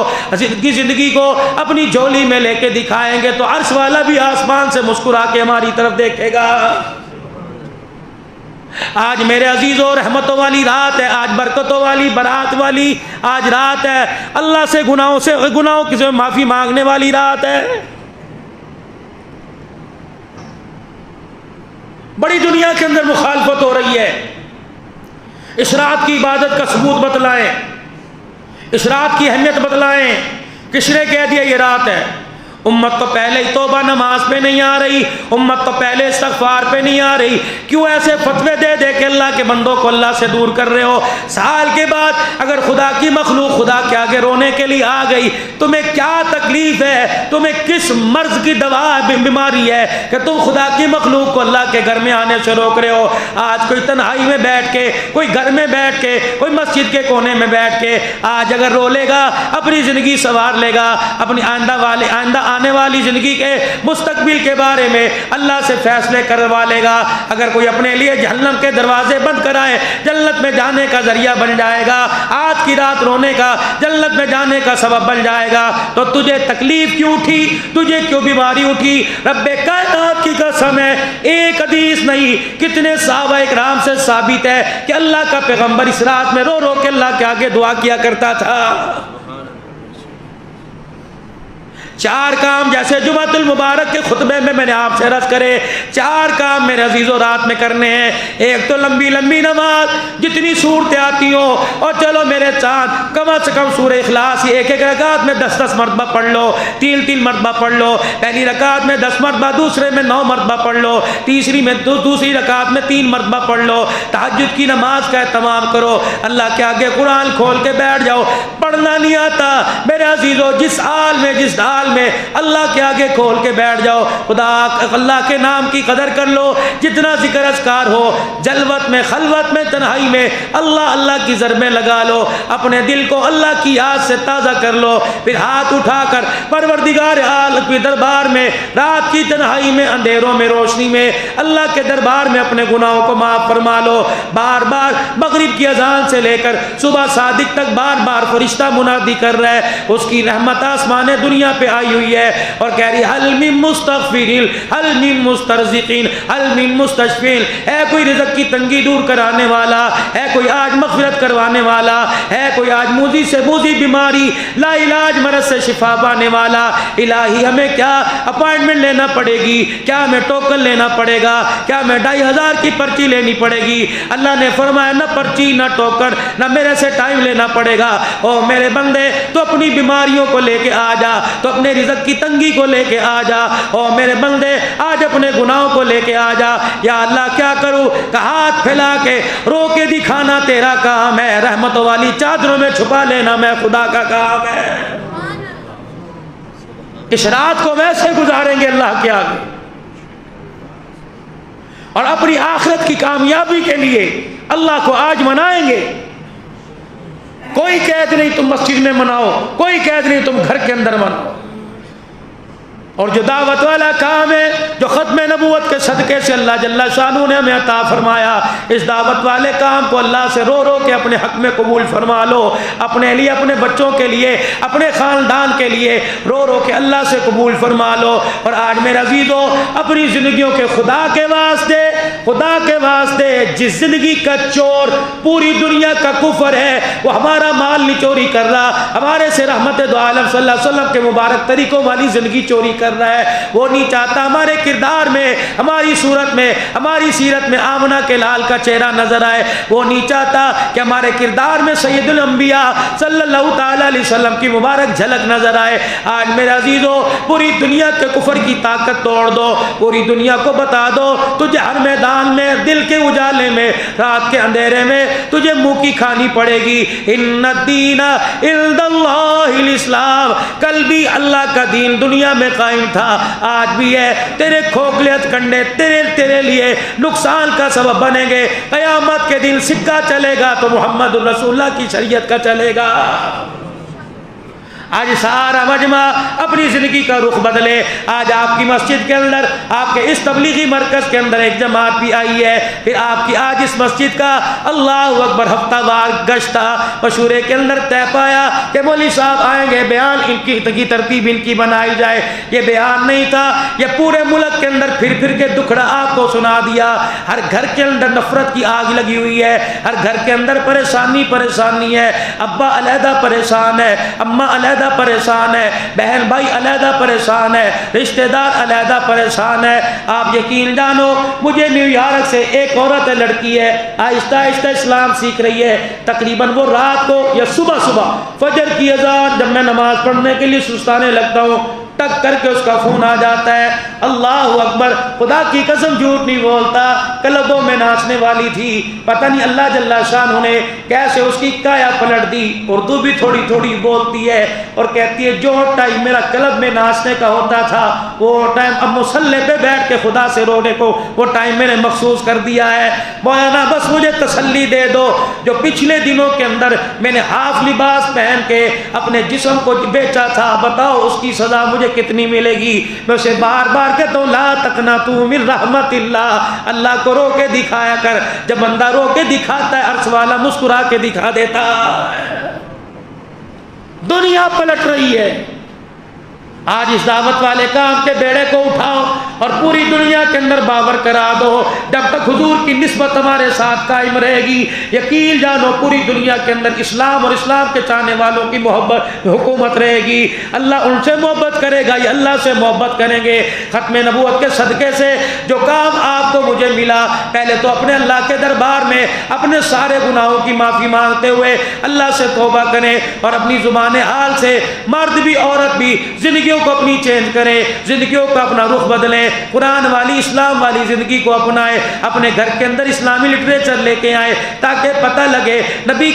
کی زندگی کو اپنی جھولی میں لے کے دکھائیں گے تو عرش والا بھی آسمان سے مسکرا کے ہماری طرف دیکھے گا۔ آج میرے عزیزوں رحمتوں والی رات ہے، آج برکتوں والی برات والی آج رات ہے، اللہ سے گناہوں کی معافی مانگنے والی رات ہے۔ بڑی دنیا کے اندر مخالفت ہو رہی ہے، اس رات کی عبادت کا ثبوت بتلائیں، اس رات کی اہمیت بتلائیں۔ کس نے کہہ دیا یہ رات ہے؟ امت تو پہلے ہی توبہ نماز پہ نہیں آ رہی، امت تو پہلے استغفار پہ نہیں آ رہی، کیوں ایسے فتوے دے دے کے اللہ کے بندوں کو اللہ سے دور کر رہے ہو؟ سال کے بعد اگر خدا کی مخلوق خدا کے آگے رونے کے لیے آ گئی، تمہیں کیا تکلیف ہے؟ تمہیں کس مرض کی دوا بیماری ہے کہ تم خدا کی مخلوق کو اللہ کے گھر میں آنے سے روک رہے ہو؟ آج کوئی تنہائی میں بیٹھ کے، کوئی گھر میں بیٹھ کے، کوئی مسجد کے کونے میں بیٹھ کے آج اگر رو لے گا، اپنی زندگی سنوار لے گا، اپنی آئندہ آنے والی زندگی کے مستقبل کے بارے میں اللہ سے فیصلے کروا لے گا۔ اگر کوئی اپنے لیے جہنم کے دروازے بند کرائے، جنت میں جانے کا ذریعہ بن جائے گا، آج کی رات رونے کا جنت میں جانے کا سبب بن جائے گا، تو تجھے تکلیف کیوں اٹھی؟ تجھے کیوں بیماری اٹھی؟ رب کائنات کی قسم ہے، ایک حدیث نہیں کتنے صحابہ اکرام سے ثابت ہے کہ اللہ کا پیغمبر اس رات میں رو رو کے اللہ کے آگے دعا کیا کرتا تھا۔ چار کام جیسے جمعۃ المبارک کے خطبے میں نے آپ سے عرض کرے، چار کام میرے عزیزوں رات میں کرنے ہیں۔ ایک تو لمبی لمبی نماز، جتنی صورتیں آتی ہوں، اور چلو میرے چاند کم از کم سورہ اخلاص ایک ایک رکعت میں 10 مرتبہ پڑھ لو، 3 مرتبہ پڑھ لو، پہلی رکعت میں 10 مرتبہ، دوسرے میں 9 مرتبہ پڑھ لو، تیسری میں دوسری رکعت میں 3 مرتبہ پڑھ لو۔ تہجد کی نماز کا اہتمام کرو، اللہ کے آگے قرآن کھول کے بیٹھ جاؤ۔ پڑھنا نہیں آتا میرے عزیزوں، جس حال میں جس ڈال میں اللہ کے آگے کھول کے بیٹھ جاؤ، خدا اللہ کے نام کی قدر کر لو، جتنا ذکر اذکار ہو، جلوت میں، خلوت میں، تنہائی میں اللہ کی ضربیں لگا لو، اپنے دل کو اللہ کی یاد سے تازہ کر لو، پھر ہاتھ اٹھا کر پروردگار عالم کے دربار میں رات کی تنہائی میں، اندھیروں میں، روشنی میں اللہ کے دربار میں اپنے گناہوں کو معاف فرما لو۔ بار بار مغرب کی اذان سے لے کر صبح صادق تک بار بار فرشتہ منادی کر رہا ہے، اس کی رحمت آسمان دنیا پہ آئی ہوئی ہے اور کہہ رہی حل من مستغفرین، حل من مسترزقین، حل من مستشفین، ہے کوئی رزق کی تنگی دور کرانے والا، ہے کوئی آج مغفرت کروانے والا، ہے کوئی آج موذی سے موذی بیماری، لا علاج مرض سے شفا پانے والا۔ الہی ہمیں کیا اپائنٹمنٹ لینا پڑے گی؟ کیا ہمیں ٹوکن لینا پڑے گا؟ کیا ہمیں 2500 کی پرچی لینی پڑے گی؟ اللہ نے فرمایا نہ پرچی، نہ ٹوکن، نہ میرے سے ٹائم لینا پڑے گا۔ او میرے بندے، تو اپنی بیماریوں کو لے کے آ جا، تو اپنے رزق کی تنگی کو لے کے آ جا۔ او میرے بندے، آج اپنے گناہوں کو لے کے آ جا۔ یا اللہ کیا کروں کہ ہاتھ پھیلا کے رو کے دکھانا تیرا کام ہے، رحمتوں والی چادروں میں چھپا لینا میں خدا کا کام ہے۔ اس رات کو ویسے گزاریں گے اللہ کے آگے، اور اپنی آخرت کی کامیابی کے لیے اللہ کو آج منائیں گے۔ کوئی قید نہیں تم مسجد میں مناؤ، کوئی قید نہیں تم گھر کے اندر مناؤ۔ اور جو دعوت والا کام ہے جو ختم نبوت کے صدقے سے اللہ جل شانہ نے ہمیں عطا فرمایا، اس دعوت والے کام کو اللہ سے رو رو کے اپنے حق میں قبول فرما لو، اپنے لیے، اپنے بچوں کے لیے، اپنے خاندان کے لیے رو رو کے اللہ سے قبول فرما لو۔ اور آج میرے عزیزو، اپنی زندگیوں کے خدا کے واسطے جس زندگی کا چور پوری دنیا کا کفر ہے، وہ ہمارا مال نہیں چوری کر رہا، ہمارے سے رحمت دو عالم صلی اللہ علیہ وسلم کے مبارک طریقوں والی زندگی چوری کر رہا ہے، وہ نہیں چاہتا ہمارے کردار میں، ہماری صورت میں، ہماری سیرت میں آمنہ کے لال کا چہرہ نظر آئے، وہ نہیں چاہتا کہ ہمارے کردار میں سید الانبیاء صلی اللہ تعالی علیہ وسلم کی مبارک جھلک نظر آئے۔ آج میرے عزیزو، پوری دنیا کے کفر کی طاقت توڑ دو، پوری دنیا کو بتا دو تجھے ہر میدان میں، دل کے اجالے میں، رات کے اندھیرے میں تجھے منہ کی کھانی پڑے گی۔ ان الدین عند اللہ الاسلام، کل بھی اللہ کا دین دنیا میں قائم تھا، آج بھی ہے۔ تیرے کھوکھلے ہتھ کنڈے تیرے لیے نقصان کا سبب بنیں گے۔ قیامت کے دن سکہ چلے گا تو محمد رسول اللہ کی شریعت کا چلے گا۔ آج سارا مجمع اپنی زندگی کا رخ بدلے۔ آج آپ کی مسجد کے اندر، آپ کے اس تبلیغی مرکز کے اندر ایک جماعت بھی آئی ہے، پھر آپ کی آج اس مسجد کا اللہ اکبر ہفتہ وار گشت تھا، مشورے کے اندر طے پایا کہ مولوی صاحب آئیں گے، بیان ان کی ترتیب ان کی بنائی جائے۔ یہ بیان نہیں تھا، یہ پورے ملک کے اندر پھر کے دکھڑا آپ کو سنا دیا۔ ہر گھر کے اندر نفرت کی آگ لگی ہوئی ہے، ہر گھر کے اندر پریشانی ہے، ابا علیحدہ پریشان ہے، اماں علیحدہ پریشان ہے، بہن بھائی علیحدہ پریشان ہے، رشتہ دار علیحدہ پریشان ہے۔ آپ یقین جانو، مجھے نیو یارک سے ایک عورت ہے، لڑکی ہے، آہستہ آہستہ اسلام سیکھ رہی ہے۔ تقریباً وہ رات کو یا صبح فجر کی اذان جب میں نماز پڑھنے کے لیے سستانے لگتا ہوں، ٹک کر کے اس کا فون آ جاتا ہے۔ اللہ اکبر، خدا کی قسم جھوٹ نہیں بولتا، قلبوں میں ناچنے والی تھی، پتہ نہیں اللہ جل شانہ نے کیسے اس کی کایا پلٹ دی۔ اردو بھی تھوڑی تھوڑی بولتی ہے اور کہتی ہے جو ٹائم میرا قلب میں ناچنے کا ہوتا تھا، وہ ٹائم اب مصلی پہ بیٹھ کے خدا سے رونے کو وہ ٹائم میں نے مخصوص کر دیا ہے۔ مولانا بس مجھے تسلی دے دو، جو پچھلے دنوں کے اندر میں نے ہاف لباس پہن کے اپنے جسم کو بیچا تھا، بتاؤ اس کی سزا مجھے کتنی ملے گی؟ میں اسے بار بار کہتا ہوں، لا تقنطوا من رحمت اللہ، اللہ کو رو کے دکھایا کر۔ جب بندہ رو کے دکھاتا ہے، عرش والا مسکرا کے دکھا دیتا ہے۔ دنیا پلٹ رہی ہے۔ آج اس دعوت والے کام کے بیڑے کو اٹھاؤ اور پوری دنیا کے اندر باور کرا دو۔ جب تک حضور کی نسبت ہمارے ساتھ قائم رہے گی، یقین جانو پوری دنیا کے اندر اسلام اور اسلام کے چاہنے والوں کی محبت حکومت رہے گی۔ اللہ ان سے محبت کرے گا، یہ اللہ سے محبت کریں گے۔ ختم نبوت کے صدقے سے جو کام آپ کو مجھے ملا، پہلے تو اپنے اللہ کے دربار میں اپنے سارے گناہوں کی معافی مانگتے ہوئے اللہ سے توبہ کریں، اور اپنی زبان حال سے مرد بھی عورت بھی زندگیوں کو اپنی چینج کریں، زندگیوں کا اپنا رخ بدلیں، قرآن والی اسلام والی زندگی کو اپنائیں، اپنے گھر کے اندر اسلامی لٹریچر لے کے آئیں تاکہ پتہ لگے نبی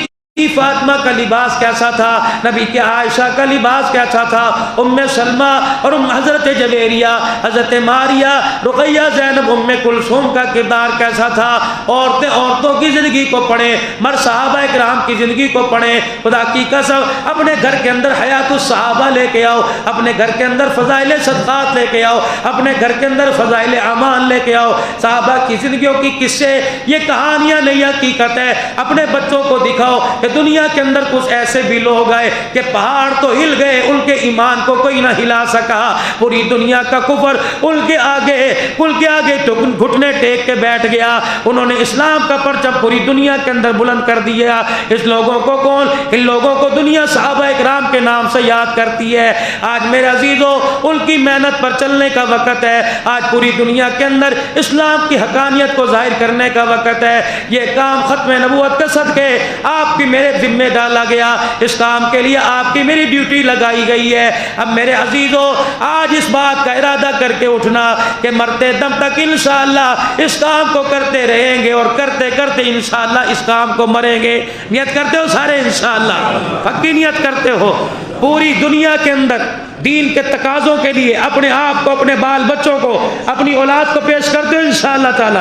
فاطمہ کا لباس کیسا تھا، نبی کے عائشہ کا لباس کیسا تھا، ام سلمہ اور حضرت جویریہ، حضرت ماریہ، رقیہ، زینب، ام کلثوم کا کردار کیسا تھا۔ عورتوں کی زندگی کو پڑھیں، مرد صحابہ اکرام کی زندگی کو پڑھیں۔ خدا کی قسم اپنے گھر کے اندر حیات الصحابہ لے کے آؤ، اپنے گھر کے اندر فضائل صدقات لے کے آؤ، اپنے گھر کے اندر فضائل اعمال لے کے آؤ۔ صحابہ کی زندگیوں کی قصے، یہ کہانیاں نہیں حقیقت ہے۔ اپنے بچوں کو دکھاؤ کہ دنیا کے اندر کچھ ایسے بھی لوگ آئے کہ پہاڑ تو ہل گئے، ان کے ایمان کو کوئی نہ ہلا سکا، پوری دنیا کا کفر ان کے آگے تو گھٹنے ٹیک کے بیٹھ گیا، انہوں نے اسلام کا پرچم پوری دنیا کے اندر بلند کر دیا۔ اس لوگوں کو کون؟ ان لوگوں کو دنیا صحابہ اکرام کے نام سے یاد کرتی ہے۔ آج میرے عزیزو، ان کی محنت پر چلنے کا وقت ہے۔ آج پوری دنیا کے اندر اسلام کی حقانیت کو ظاہر کرنے کا وقت ہے۔ یہ کام ختم نبوت کے صدقے آپ کی میرے ذمہ ڈالا گیا، اس کام کے لیے آپ کی میری ڈیوٹی لگائی گئی ہے۔ اب میرے عزیزو، آج اس بات کا ارادہ کر کے اٹھنا کہ مرتے دم تک انشاءاللہ اس کام کو کرتے رہیں گے، اور کرتے کرتے انشاءاللہ اس کام کو مریں گے۔ نیت کرتے ہو سارے انشاءاللہ؟ پکی نیت کرتے ہو؟ پوری دنیا کے اندر دین کے تقاضوں کے لیے اپنے آپ کو، اپنے بال بچوں کو، اپنی اولاد کو پیش کرتے ہو انشاءاللہ تعالی؟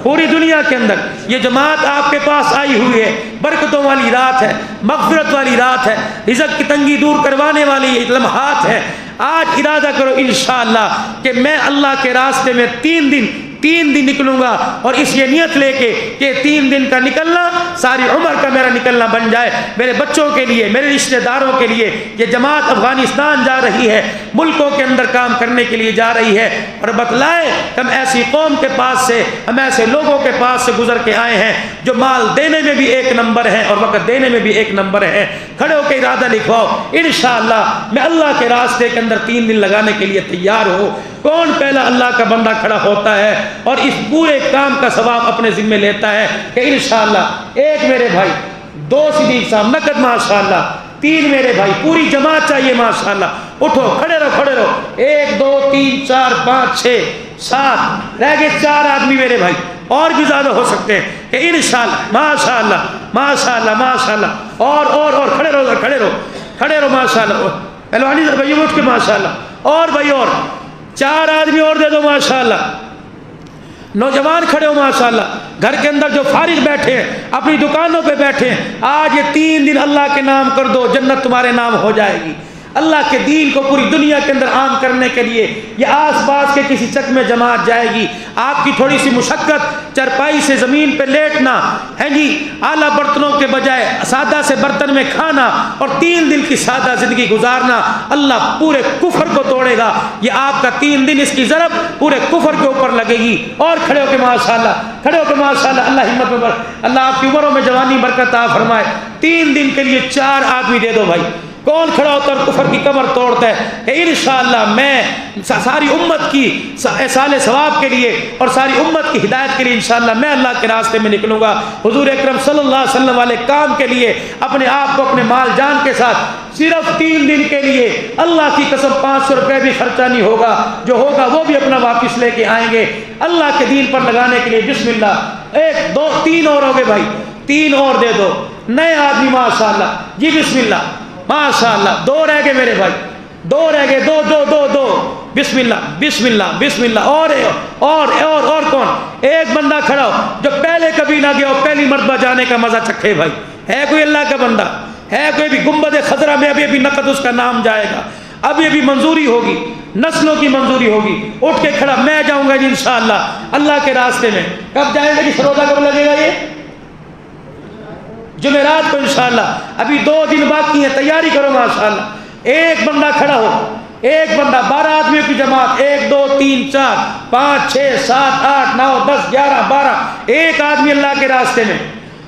پوری دنیا کے اندر یہ جماعت آپ کے پاس آئی ہوئی ہے، برکتوں والی رات ہے، مغفرت والی رات ہے، رزق کی تنگی دور کروانے والی یہ لمحات ہے۔ آج ارادہ کرو انشاءاللہ کہ میں اللہ کے راستے میں 3 دن نکلوں گا، اور اس یہ نیت لے کے کہ 3 دن کا نکلنا ساری عمر کا میرا نکلنا بن جائے، میرے بچوں کے لیے، میرے رشتہ داروں کے لیے۔ یہ جماعت افغانستان جا رہی ہے، ملکوں کے اندر کام کرنے کے لیے جا رہی ہے، اور بتلائے ہم ایسی قوم کے پاس سے، ہم ایسے لوگوں کے پاس سے گزر کے آئے ہیں جو مال دینے میں بھی 1 نمبر ہیں اور وقت دینے میں بھی 1 نمبر ہیں۔ کھڑے ہو کے ارادہ لکھواؤ، انشاءاللہ میں اللہ کے راستے کے اندر 3 دن لگانے کے لیے تیار ہوں۔ کون پہلا اللہ کا بندہ کھڑا ہوتا ہے اور اس پورے کام کا ثواب اپنے ذمہ لیتا ہے کہ انشاءاللہ 1 میرے بھائی، 2 صدیق صاحب نقد ماشاءاللہ، 3 میرے بھائی، پوری جماعت چاہیے ماشاءاللہ، اٹھو کھڑے رہو 1 2 3 4 5 6 7 رہ گئے 4 آدمی میرے بھائی، اور بھی زیادہ ہو سکتے ہیں کہ انشاءاللہ ماشاءاللہ اور کھڑے رہو ماشاءاللہ، پہلوانی بھائی اٹھ کے ماشاءاللہ، اور بھائی اور 4 آدمی اور دے دو ماشاءاللہ، نوجوان کھڑے ہو ماشاءاللہ، گھر کے اندر جو فارغ بیٹھے ہیں، اپنی دکانوں پہ بیٹھے ہیں، آج یہ 3 دن اللہ کے نام کر دو، جنت تمہارے نام ہو جائے گی۔ اللہ کے دین کو پوری دنیا کے اندر عام کرنے کے لیے یہ آس پاس کے کسی چک میں جماعت جائے گی۔ آپ کی تھوڑی سی مشقت، چرپائی سے زمین پہ لیٹنا ہے جی، اعلیٰ برتنوں کے بجائے سادہ سے برتن میں کھانا اور 3 دن کی سادہ زندگی گزارنا، اللہ پورے کفر کو توڑے گا۔ یہ آپ کا 3 دن، اس کی ضرب پورے کفر کے اوپر لگے گی۔ اور کھڑے ہو کے ماشاءاللہ، اللہ ہمت میں اللہ آپ کی عمروں میں جوانی برکت عطا فرمائے۔ 3 دن کے لیے 4 آدمی دے دو بھائی۔ کون کھڑا ہوتا ہے اور کفر کی کمر توڑتا ہے کہ انشاءاللہ میں ساری امت کی احصال ثواب کے لیے اور ساری امت کی ہدایت کے لیے انشاءاللہ میں اللہ کے راستے میں نکلوں گا، حضور اکرم صلی اللہ علیہ وسلم والے کام کے لیے، اپنے آپ کو اپنے مال جان کے ساتھ صرف 3 دن کے لیے۔ اللہ کی قسم 500 روپے بھی خرچہ نہیں ہوگا، جو ہوگا وہ بھی اپنا واپس لے کے آئیں گے اللہ کے دین پر لگانے کے لیے۔ بسم اللہ، 1 2 3 اور ہو گئے بھائی، 3 اور دے دو نئے آدمی ماشاءاللہ جی، بسم اللہ ماشاءاللہ، 2 رہ گئے میرے بھائی، 2 رہ گئے، 2 بسم اللہ، اور کون؟ ایک بندہ کھڑا ہو جو پہلے کبھی نہ گیا ہو، پہلی مرتبہ جانے کا مزہ چکھے بھائی۔ ہے کوئی اللہ کا بندہ؟ ہے کوئی بھی؟ گنبد خضرا میں ابھی نقد اس کا نام جائے گا، ابھی منظوری ہوگی، نسلوں کی منظوری ہوگی۔ اٹھ کے کھڑا، میں جاؤں گا جی انشاءاللہ اللہ کے راستے میں۔ کب جائیں گے جی؟ سرودا کب لگے گا؟ یہ جمعرات کو انشاءاللہ، ابھی 2 دن باقی ہیں، تیاری کرو ماشاءاللہ۔ ایک بندہ کھڑا ہو، ایک بندہ، 12 آدمیوں کی جماعت، 1 2 3 4 5 6 7 8 9 10 11 12، ایک آدمی اللہ کے راستے میں،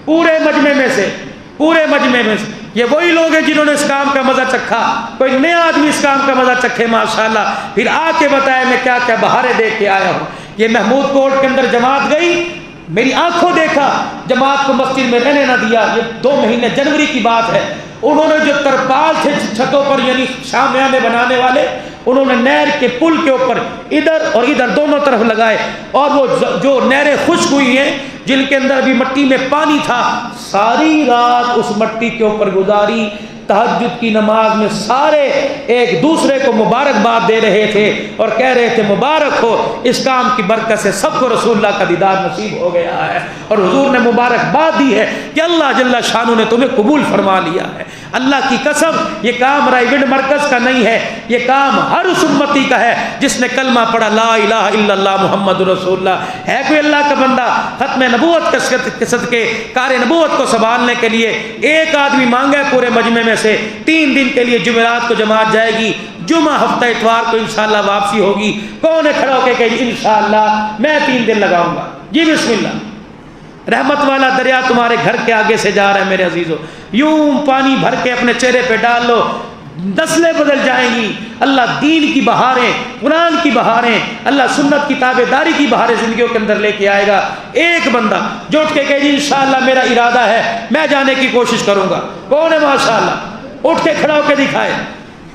پورے مجمع میں سے۔ یہ وہی لوگ ہیں جنہوں نے اس کام کا مزہ چکھا، کوئی نیا آدمی اس کام کا مزہ چکھے ماشاءاللہ، پھر آ کے بتائے میں کیا کیا بہاریں دیکھ کے آیا ہوں۔ یہ محمود کوٹ کے اندر جماعت گئی، میری آنکھوں دیکھا، جماعت کو مسجد میں رہنے نہ دیا۔ یہ 2 مہینے جنوری کی بات ہے، انہوں نے جو ترپال تھے چھتوں پر، یعنی شامیاں میں بنانے والے، انہوں نے نہر کے پل کے اوپر ادھر اور ادھر دونوں طرف لگائے، اور وہ جو نہریں خشک ہوئی ہیں جن کے اندر بھی مٹی میں پانی تھا، ساری رات اس مٹی کے اوپر گزاری۔ تہجد کی نماز میں سارے ایک دوسرے کو مبارکباد دے رہے تھے اور کہہ رہے تھے مبارک ہو، اس کام کی برکت سے سب کو رسول اللہ کا دیدار نصیب ہو گیا ہے، اور حضور نے مبارکباد دی ہے کہ اللہ جل شانہ نے تمہیں قبول فرما لیا ہے۔ اللہ کی قسم، یہ کام رائیگڑھ مرکز کا نہیں ہے، یہ کام ہر اس امتی کا ہے جس نے کلمہ پڑھا لا الہ الا اللہ محمد رسول اللہ۔ ہے کوئی اللہ کا بندہ ختم نبوت کے صدقے کار نبوت کو سنبھالنے کے لیے؟ ایک آدمی مانگا پورے مجمع میں سے 3 دن کے لیے۔ جمعرات کو جماعت جائے گی، جمعہ ہفتہ اتوار کو انشاءاللہ واپسی ہوگی۔ کون ہے کھڑا ہو کے کہ انشاءاللہ میں 3 دن لگاؤں گا جی؟ بسم اللہ۔ رحمت والا دریا تمہارے گھر کے آگے سے جا رہا ہے میرے عزیزو، یوں پانی بھر کے اپنے چہرے پہ ڈال لو، نسلیں بدل جائیں گی۔ اللہ دین کی بہاریں، قرآن کی بہاریں، اللہ سنت کی تابع داری کی بہاریں زندگیوں کے اندر لے کے آئے گا۔ ایک بندہ جو اٹھ کے کہے جی انشاءاللہ میرا ارادہ ہے، میں جانے کی کوشش کروں گا، کون ہے ماشاءاللہ؟ اٹھ کے کھڑا ہو کے دکھائے۔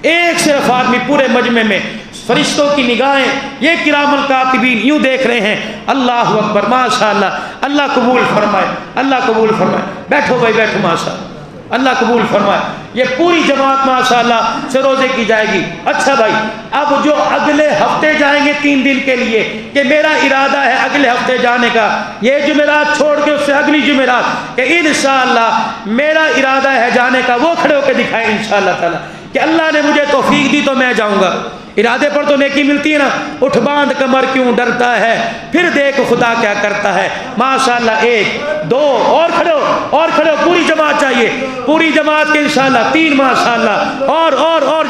ایک صرف آدمی پورے مجمع میں، فرشتوں کی نگاہیں یہ کرام الکاتبین یوں دیکھ رہے ہیں، اللہ اکبر ماشاءاللہ، اللہ قبول فرمائے، اللہ قبول فرمائے۔ بیٹھو بھائی بیٹھو ماشاءاللہ، اللہ قبول فرمائے۔ یہ پوری جماعت ماشاءاللہ سے روزے کی جائے گی۔ اچھا بھائی، اب جو اگلے ہفتے جائیں گے 3 دن کے لیے کہ میرا ارادہ ہے اگلے ہفتے جانے کا، یہ جمعرات چھوڑ کے اس سے اگلی جمعرات کہ انشاءاللہ میرا ارادہ ہے جانے کا، وہ کھڑے ہو کے دکھائیں انشاءاللہ تعالی۔ کہ اللہ نے مجھے توفیق دی تو میں جاؤں گا، ارادے پر تو نیکی ملتی ہے نا، اٹھ باندھ کمر کیوں ڈرتا ہے، پھر دیکھ خدا کیا کرتا ہے۔ ماشاءاللہ، 1 2 اور کھڑے ہو، پوری جماعت چاہیے، پوری جماعت کے انشاءاللہ 3 ماشاءاللہ، اور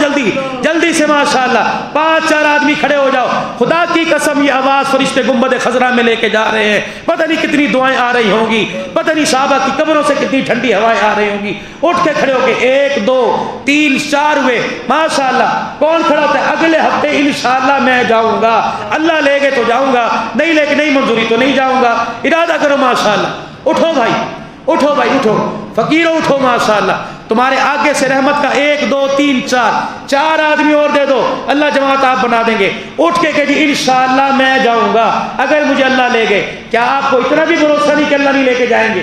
جلدی سے ماشاءاللہ 5 4 آدمی کھڑے ہو جاؤ۔ خدا کی قسم یہ آواز فرشتے گنبد خضرا میں لے کے جا رہے ہیں، پتہ نہیں کتنی دعائیں آ رہی ہوں گی، پتہ نہیں صحابہ کی قبروں سے کتنی ٹھنڈی ہوائیں آ رہی ہوں گی۔ اٹھ کے کھڑے ہو کے 1 2 3 4 ہوئے ماشاءاللہ۔ کون کھڑا ہوتا ہے؟ اگلے ہفتے انشاءاللہ میں جاؤں گا، اللہ لے گے تو جاؤں گا، نہیں لے کے نہیں منظوری تو نہیں جاؤں گا، ارادہ کرو ماشاءاللہ۔ اٹھو بھائی، اٹھو فقیروں، اٹھو ماشاءاللہ، تمہارے آگے سے رحمت کا 1 2 3 4 آدمی اور دے دو، اللہ جماعت آپ بنا دیں گے۔ اٹھ کے کہ جی انشاءاللہ میں جاؤں گا اگر مجھے اللہ لے گئے۔ کیا آپ کو اتنا بھی بھروسہ نہیں کہ اللہ نہیں لے کے جائیں گے؟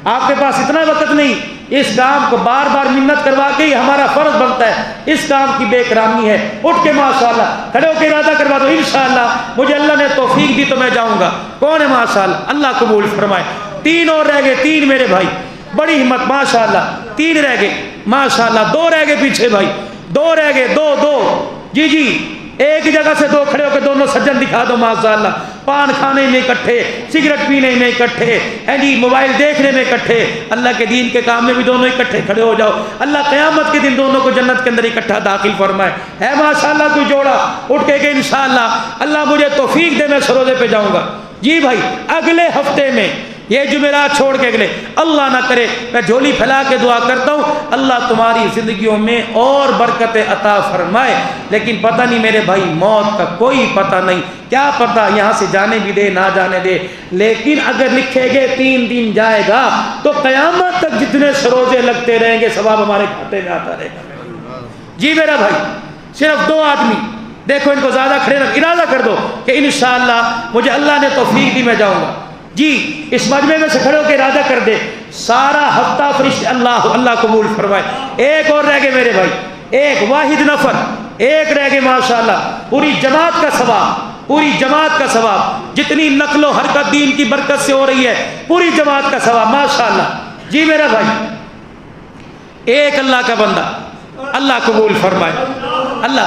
آپ کے پاس اتنا وقت نہیں؟ اس کام کو بار بار منت کروا کے ہی ہمارا فرض بنتا ہے، اس کام کی بے اکرامی ہے۔ اٹھ کے ماشاءاللہ کھڑے ہو کے ارادہ کروا دو، انشاءاللہ مجھے اللہ نے توفیق دی تو میں جاؤں گا۔ کون ہے ماشاءاللہ؟ اللہ قبول فرمائے۔ 3 اور رہ گئے، 3 میرے بھائی، بڑی ہمت ماشاءاللہ، 3 رہ گئے ماشاءاللہ، 2 رہ گئے پیچھے بھائی، 2 رہ گئے، 2 جی ایک ہی جگہ سے 2 کھڑے ہو کے دونوں سجن دکھا دو ماشاءاللہ۔ پان کھانے میں اکٹھے، سگریٹ پینے میں اکٹھے، جی موبائل دیکھنے میں اکٹھے، اللہ کے دین کے کام میں بھی دونوں اکٹھے کھڑے ہو جاؤ، اللہ قیامت کے دن دونوں کو جنت کے اندر اکٹھا داخل فرمائے۔ ہے ماشاءاللہ کوئی جوڑا؟ اٹھ کے کہ انشاءاللہ اللہ مجھے توفیق دے میں سروزے پہ جاؤں گا۔ جی بھائی، اگلے ہفتے میں یہ جمعرات چھوڑ کے اگلے، اللہ نہ کرے، میں جھولی پھیلا کے دعا کرتا ہوں اللہ تمہاری زندگیوں میں اور برکتیں عطا فرمائے۔ لیکن پتہ نہیں میرے بھائی، موت کا کوئی پتہ نہیں، کیا پتہ یہاں سے جانے بھی دے نہ جانے دے، لیکن اگر لکھے گئے 3 دن جائے گا تو قیامت تک جتنے سروزے لگتے رہیں گے ثواب ہمارے کھاتے میں آتا رہے گا۔ جی میرا بھائی، صرف 2 آدمی دیکھو، ان کو زیادہ کھڑے رکھ، ارادہ کر دو کہ انشاءاللہ مجھے اللہ نے توفیق دی میں جاؤں گا۔ جی اس مجمع میں سے کھڑے ہو کے ارادہ کر دے، سارا ہفتہ فرشتے اللہ قبول فرمائے۔ 1 اور رہ گئے میرے بھائی، 1 واحد نفر، 1 رہ گئے ماشاءاللہ، پوری جماعت کا ثواب، پوری جماعت کا ثواب، جتنی نقل و حرکت دین کی برکت سے ہو رہی ہے، پوری جماعت کا ثواب ماشاءاللہ۔ جی میرا بھائی، 1 اللہ کا بندہ، اللہ قبول فرمائے۔ اللہ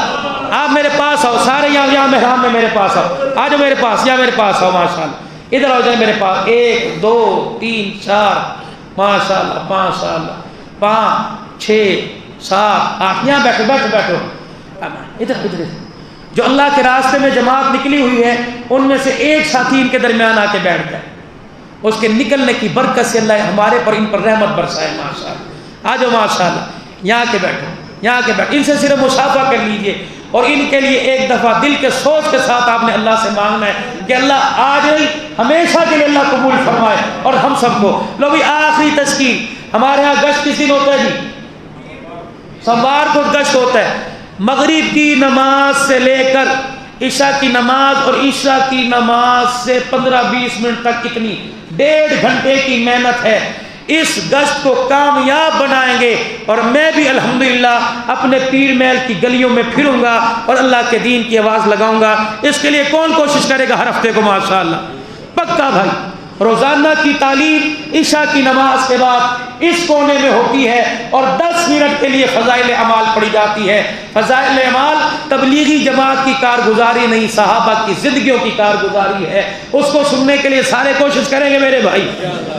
آپ میرے پاس آؤ، سارے یہاں محراب میں میرے پاس آؤ، آ جاؤ میرے پاس، یا میرے پاس آؤ ماشاءاللہ، ادھر آ جائے میرے پاس۔ 1 2 3 4 ماشاءاللہ، 5 6 7 8 یہاں بیٹھو ادھر جو اللہ کے راستے میں جماعت نکلی ہوئی ہے ان میں سے ایک ساتھی ان کے درمیان آ کے بیٹھ جائے، اس کے نکلنے کی برکت سے اللہ ہمارے پر ان پر رحمت برسائے ماشاءاللہ۔ آ جاؤ ماشاءاللہ، یہاں کے بیٹھو، ان سے صرف مصافحہ کر لیجئے، اور ان کے لیے ایک دفعہ دل کے سوچ کے ساتھ آپ نے اللہ سے مانگنا ہے کہ اللہ آج نہیں ہمیشہ کے لیے اللہ قبول فرمائے، اور ہم سب کو لو بھی آخری تسکین۔ ہمارے ہاں گشت کس دن ہوتا ہے جی؟ سوموار کو گشت ہوتا ہے، مغرب کی نماز سے لے کر عشاء کی نماز، اور عشاء کی نماز سے 15-20 منٹ تک کتنی 1.5 گھنٹے کی محنت ہے۔ اس گشت کو کامیاب بنائیں گے، اور میں بھی الحمدللہ اپنے پیر محل کی گلیوں میں پھروں گا اور اللہ کے دین کی آواز لگاؤں گا۔ اس کے لیے کون کوشش کرے گا ہر ہفتے کو ماشاءاللہ؟ پکا بھائی، روزانہ کی تعلیم عشاء کی نماز کے بعد اس کونے میں ہوتی ہے، اور 10 منٹ کے لیے فضائل اعمال پڑھی جاتی ہے۔ فضائل اعمال تبلیغی جماعت کی کارگزاری نہیں، صحابہ کی زندگیوں کی کارگزاری ہے۔ اس کو سننے کے لیے سارے کوشش کریں گے میرے بھائی،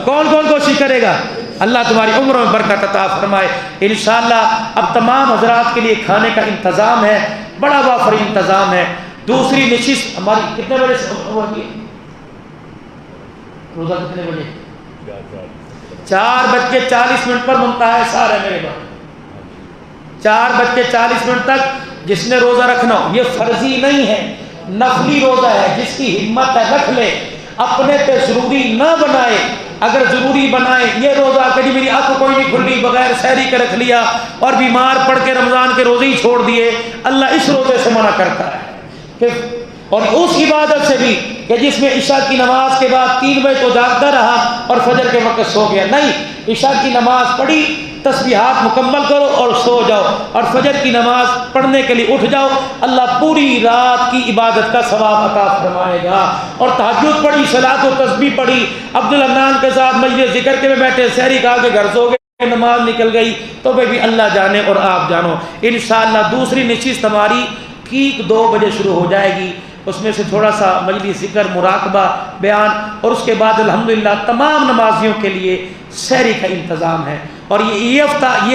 کون کوشش کرے گا؟ اللہ تمہاری عمروں میں برکت عطا فرمائے انشاءاللہ۔ اب تمام حضرات کے لیے کھانے کا انتظام ہے، بڑا وافر انتظام ہے۔ دوسری نشست ہماری کتنے بجے سے ہوگی؟ روزہ کتنے بجے؟ 4:40 پر منتہا ہے سارے میرے بھائی، 4:40 تک جس نے روزہ رکھنا ہو، یہ فرضی نہیں ہے، نفلی روزہ ہے، جس کی ہمت ہے رکھ لے، اپنے پہ ضروری نہ بنائے۔ اگر ضروری بنائے یہ روزہ کہ میری آنکھ کوئی نہیں کھلی، بغیر سحری کے رکھ لیا اور بیمار پڑ کے رمضان کے روزے ہی چھوڑ دیے، اللہ اس روزے سے منع کرتا ہے۔ اور اس عبادت سے بھی کہ جس میں عشاء کی نماز کے بعد 3 بجے تو جاگتا رہا اور فجر کے وقت سو گیا، نہیں، عشاء کی نماز پڑھی، تسبیحات مکمل کرو اور سو جاؤ، اور فجر کی نماز پڑھنے کے لیے اٹھ جاؤ، اللہ پوری رات کی عبادت کا ثواب عطا فرمائے گا۔ اور تہجد پڑھی، صلاۃ و تسبیح پڑھی، عبدالحنان کے ساتھ مجلس ذکر کے میں بیٹھے، سحری کھا کے گھر سو گئے، نماز نکل گئی تو بھی اللہ جانے اور آپ جانو۔ انشاءاللہ دوسری نشست ہماری ٹھیک 2 بجے شروع ہو جائے گی، اس میں سے تھوڑا سا مجلس ذکر، مراقبہ، بیان، اور اس کے بعد الحمدللہ تمام نمازیوں کے لیے سحری کا انتظام ہے، اور یہ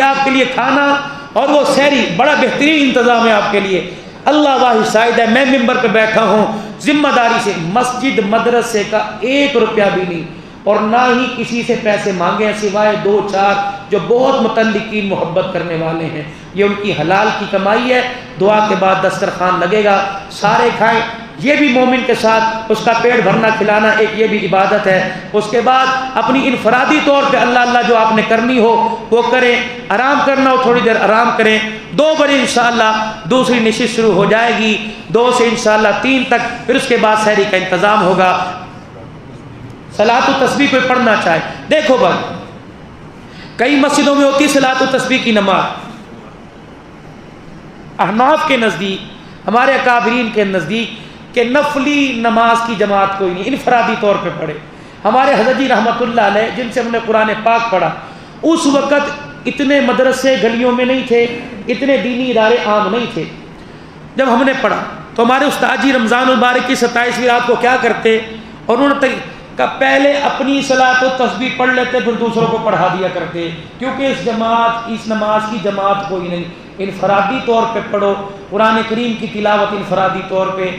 آپ کے لیے کھانا اور وہ سحری بڑا بہترین انتظام ہے آپ کے لیے۔ اللہ واحد شاہد ہے، میں ممبر پہ بیٹھا ہوں ذمہ داری سے، مسجد مدرسے کا 1 روپیہ بھی نہیں، اور نہ ہی کسی سے پیسے مانگے ہیں سوائے 2-4 جو بہت متعلقین محبت کرنے والے ہیں۔ یہ ان کی حلال کی کمائی ہے۔ دعا کے بعد دسترخوان لگے گا، سارے کھائیں۔ یہ بھی مومن کے ساتھ اس کا پیٹ بھرنا کھلانا ایک یہ بھی عبادت ہے۔ اس کے بعد اپنی انفرادی طور پہ اللہ جو آپ نے کرنی ہو وہ کریں، آرام کرنا ہو تھوڑی دیر آرام کریں۔ 2 بجے انشاءاللہ دوسری نشست شروع ہو جائے گی، 2 سے انشاءاللہ 3 تک، پھر اس کے بعد سحری کا انتظام ہوگا۔ صلاۃ التسبیح کوئی پڑھنا چاہے، دیکھو بھائی کئی مسجدوں میں ہوتی ہے صلاۃ التسبیح کی نماز، احناف کے نزدیک، ہمارے اکابرین کے نزدیک کہ نفلی نماز کی جماعت کوئی نہیں، انفرادی طور پہ پڑھے۔ ہمارے حضرت جی رحمۃ اللہ علیہ جن سے ہم نے قرآن پاک پڑھا، اس وقت اتنے مدرسے گلیوں میں نہیں تھے، اتنے دینی ادارے عام نہیں تھے۔ جب ہم نے پڑھا تو ہمارے استاد جی رمضان المبارک کی 27ویں رات کو کیا کرتے، اور انہوں نے پہلے اپنی صلاۃ و تسبیح پڑھ لیتے، پھر دوسروں کو پڑھا دیا کرتے، کیونکہ اس نماز کی جماعت کوئی نہیں، انفرادی طور پہ پڑھو۔ قرآن کریم کی تلاوت انفرادی طور پہ۔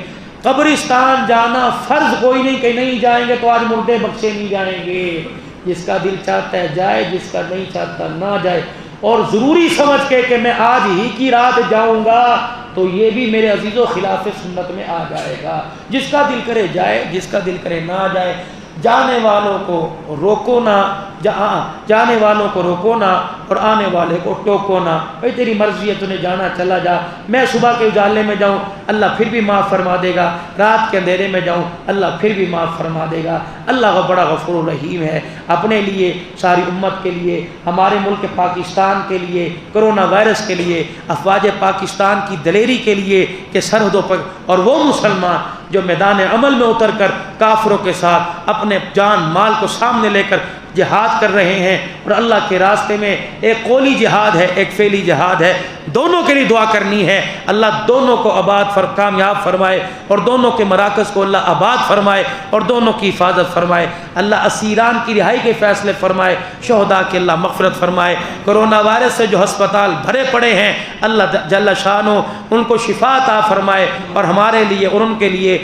قبرستان جانا فرض کوئی نہیں کہ نہیں جائیں گے تو آج مردے بخشے نہیں جائیں گے، جس کا دل چاہتا ہے جائے، جس کا نہیں چاہتا نہ جائے، اور ضروری سمجھ کے کہ میں آج ہی کی رات جاؤں گا تو یہ بھی میرے عزیزوں خلاف سنت میں آ جائے گا۔ جس کا دل کرے جائے، جس کا دل کرے نہ جائے۔ جانے والوں کو روکو نہ، جانے والوں کو روکو نہ، اور آنے والے کو ٹوکو نہ۔ بھائی تیری مرضی ہے، تُو نے جانا چلا جا، میں صبح کے اجالے میں جاؤں اللہ پھر بھی معاف فرما دے گا، رات کے اندھیرے میں جاؤں اللہ پھر بھی معاف فرما دے گا۔ اللہ بڑا غفور رحیم ہے، اپنے لیے، ساری امت کے لیے، ہمارے ملک پاکستان کے لیے، کرونا وائرس کے لیے، افواج پاکستان کی دلیری کے لیے کہ سرحدوں پر، اور وہ مسلمان جو میدان عمل میں اتر کر کافروں کے ساتھ اپنے جان مال کو سامنے لے کر جہاد کر رہے ہیں، اور اللہ کے راستے میں ایک قولی جہاد ہے، ایک فعلی جہاد ہے، دونوں کے لیے دعا کرنی ہے۔ اللہ دونوں کو کامیاب فرمائے، اور دونوں کے مراکز کو اللہ آباد فرمائے، اور دونوں کی حفاظت فرمائے۔ اللہ اسیران کی رہائی کے فیصلے فرمائے، شہداء کے اللہ مغفرت فرمائے۔ کرونا وائرس سے جو ہسپتال بھرے پڑے ہیں اللہ جل شانہ ان کو شفا عطا فرمائے، اور ہمارے لیے اور ان کے لیے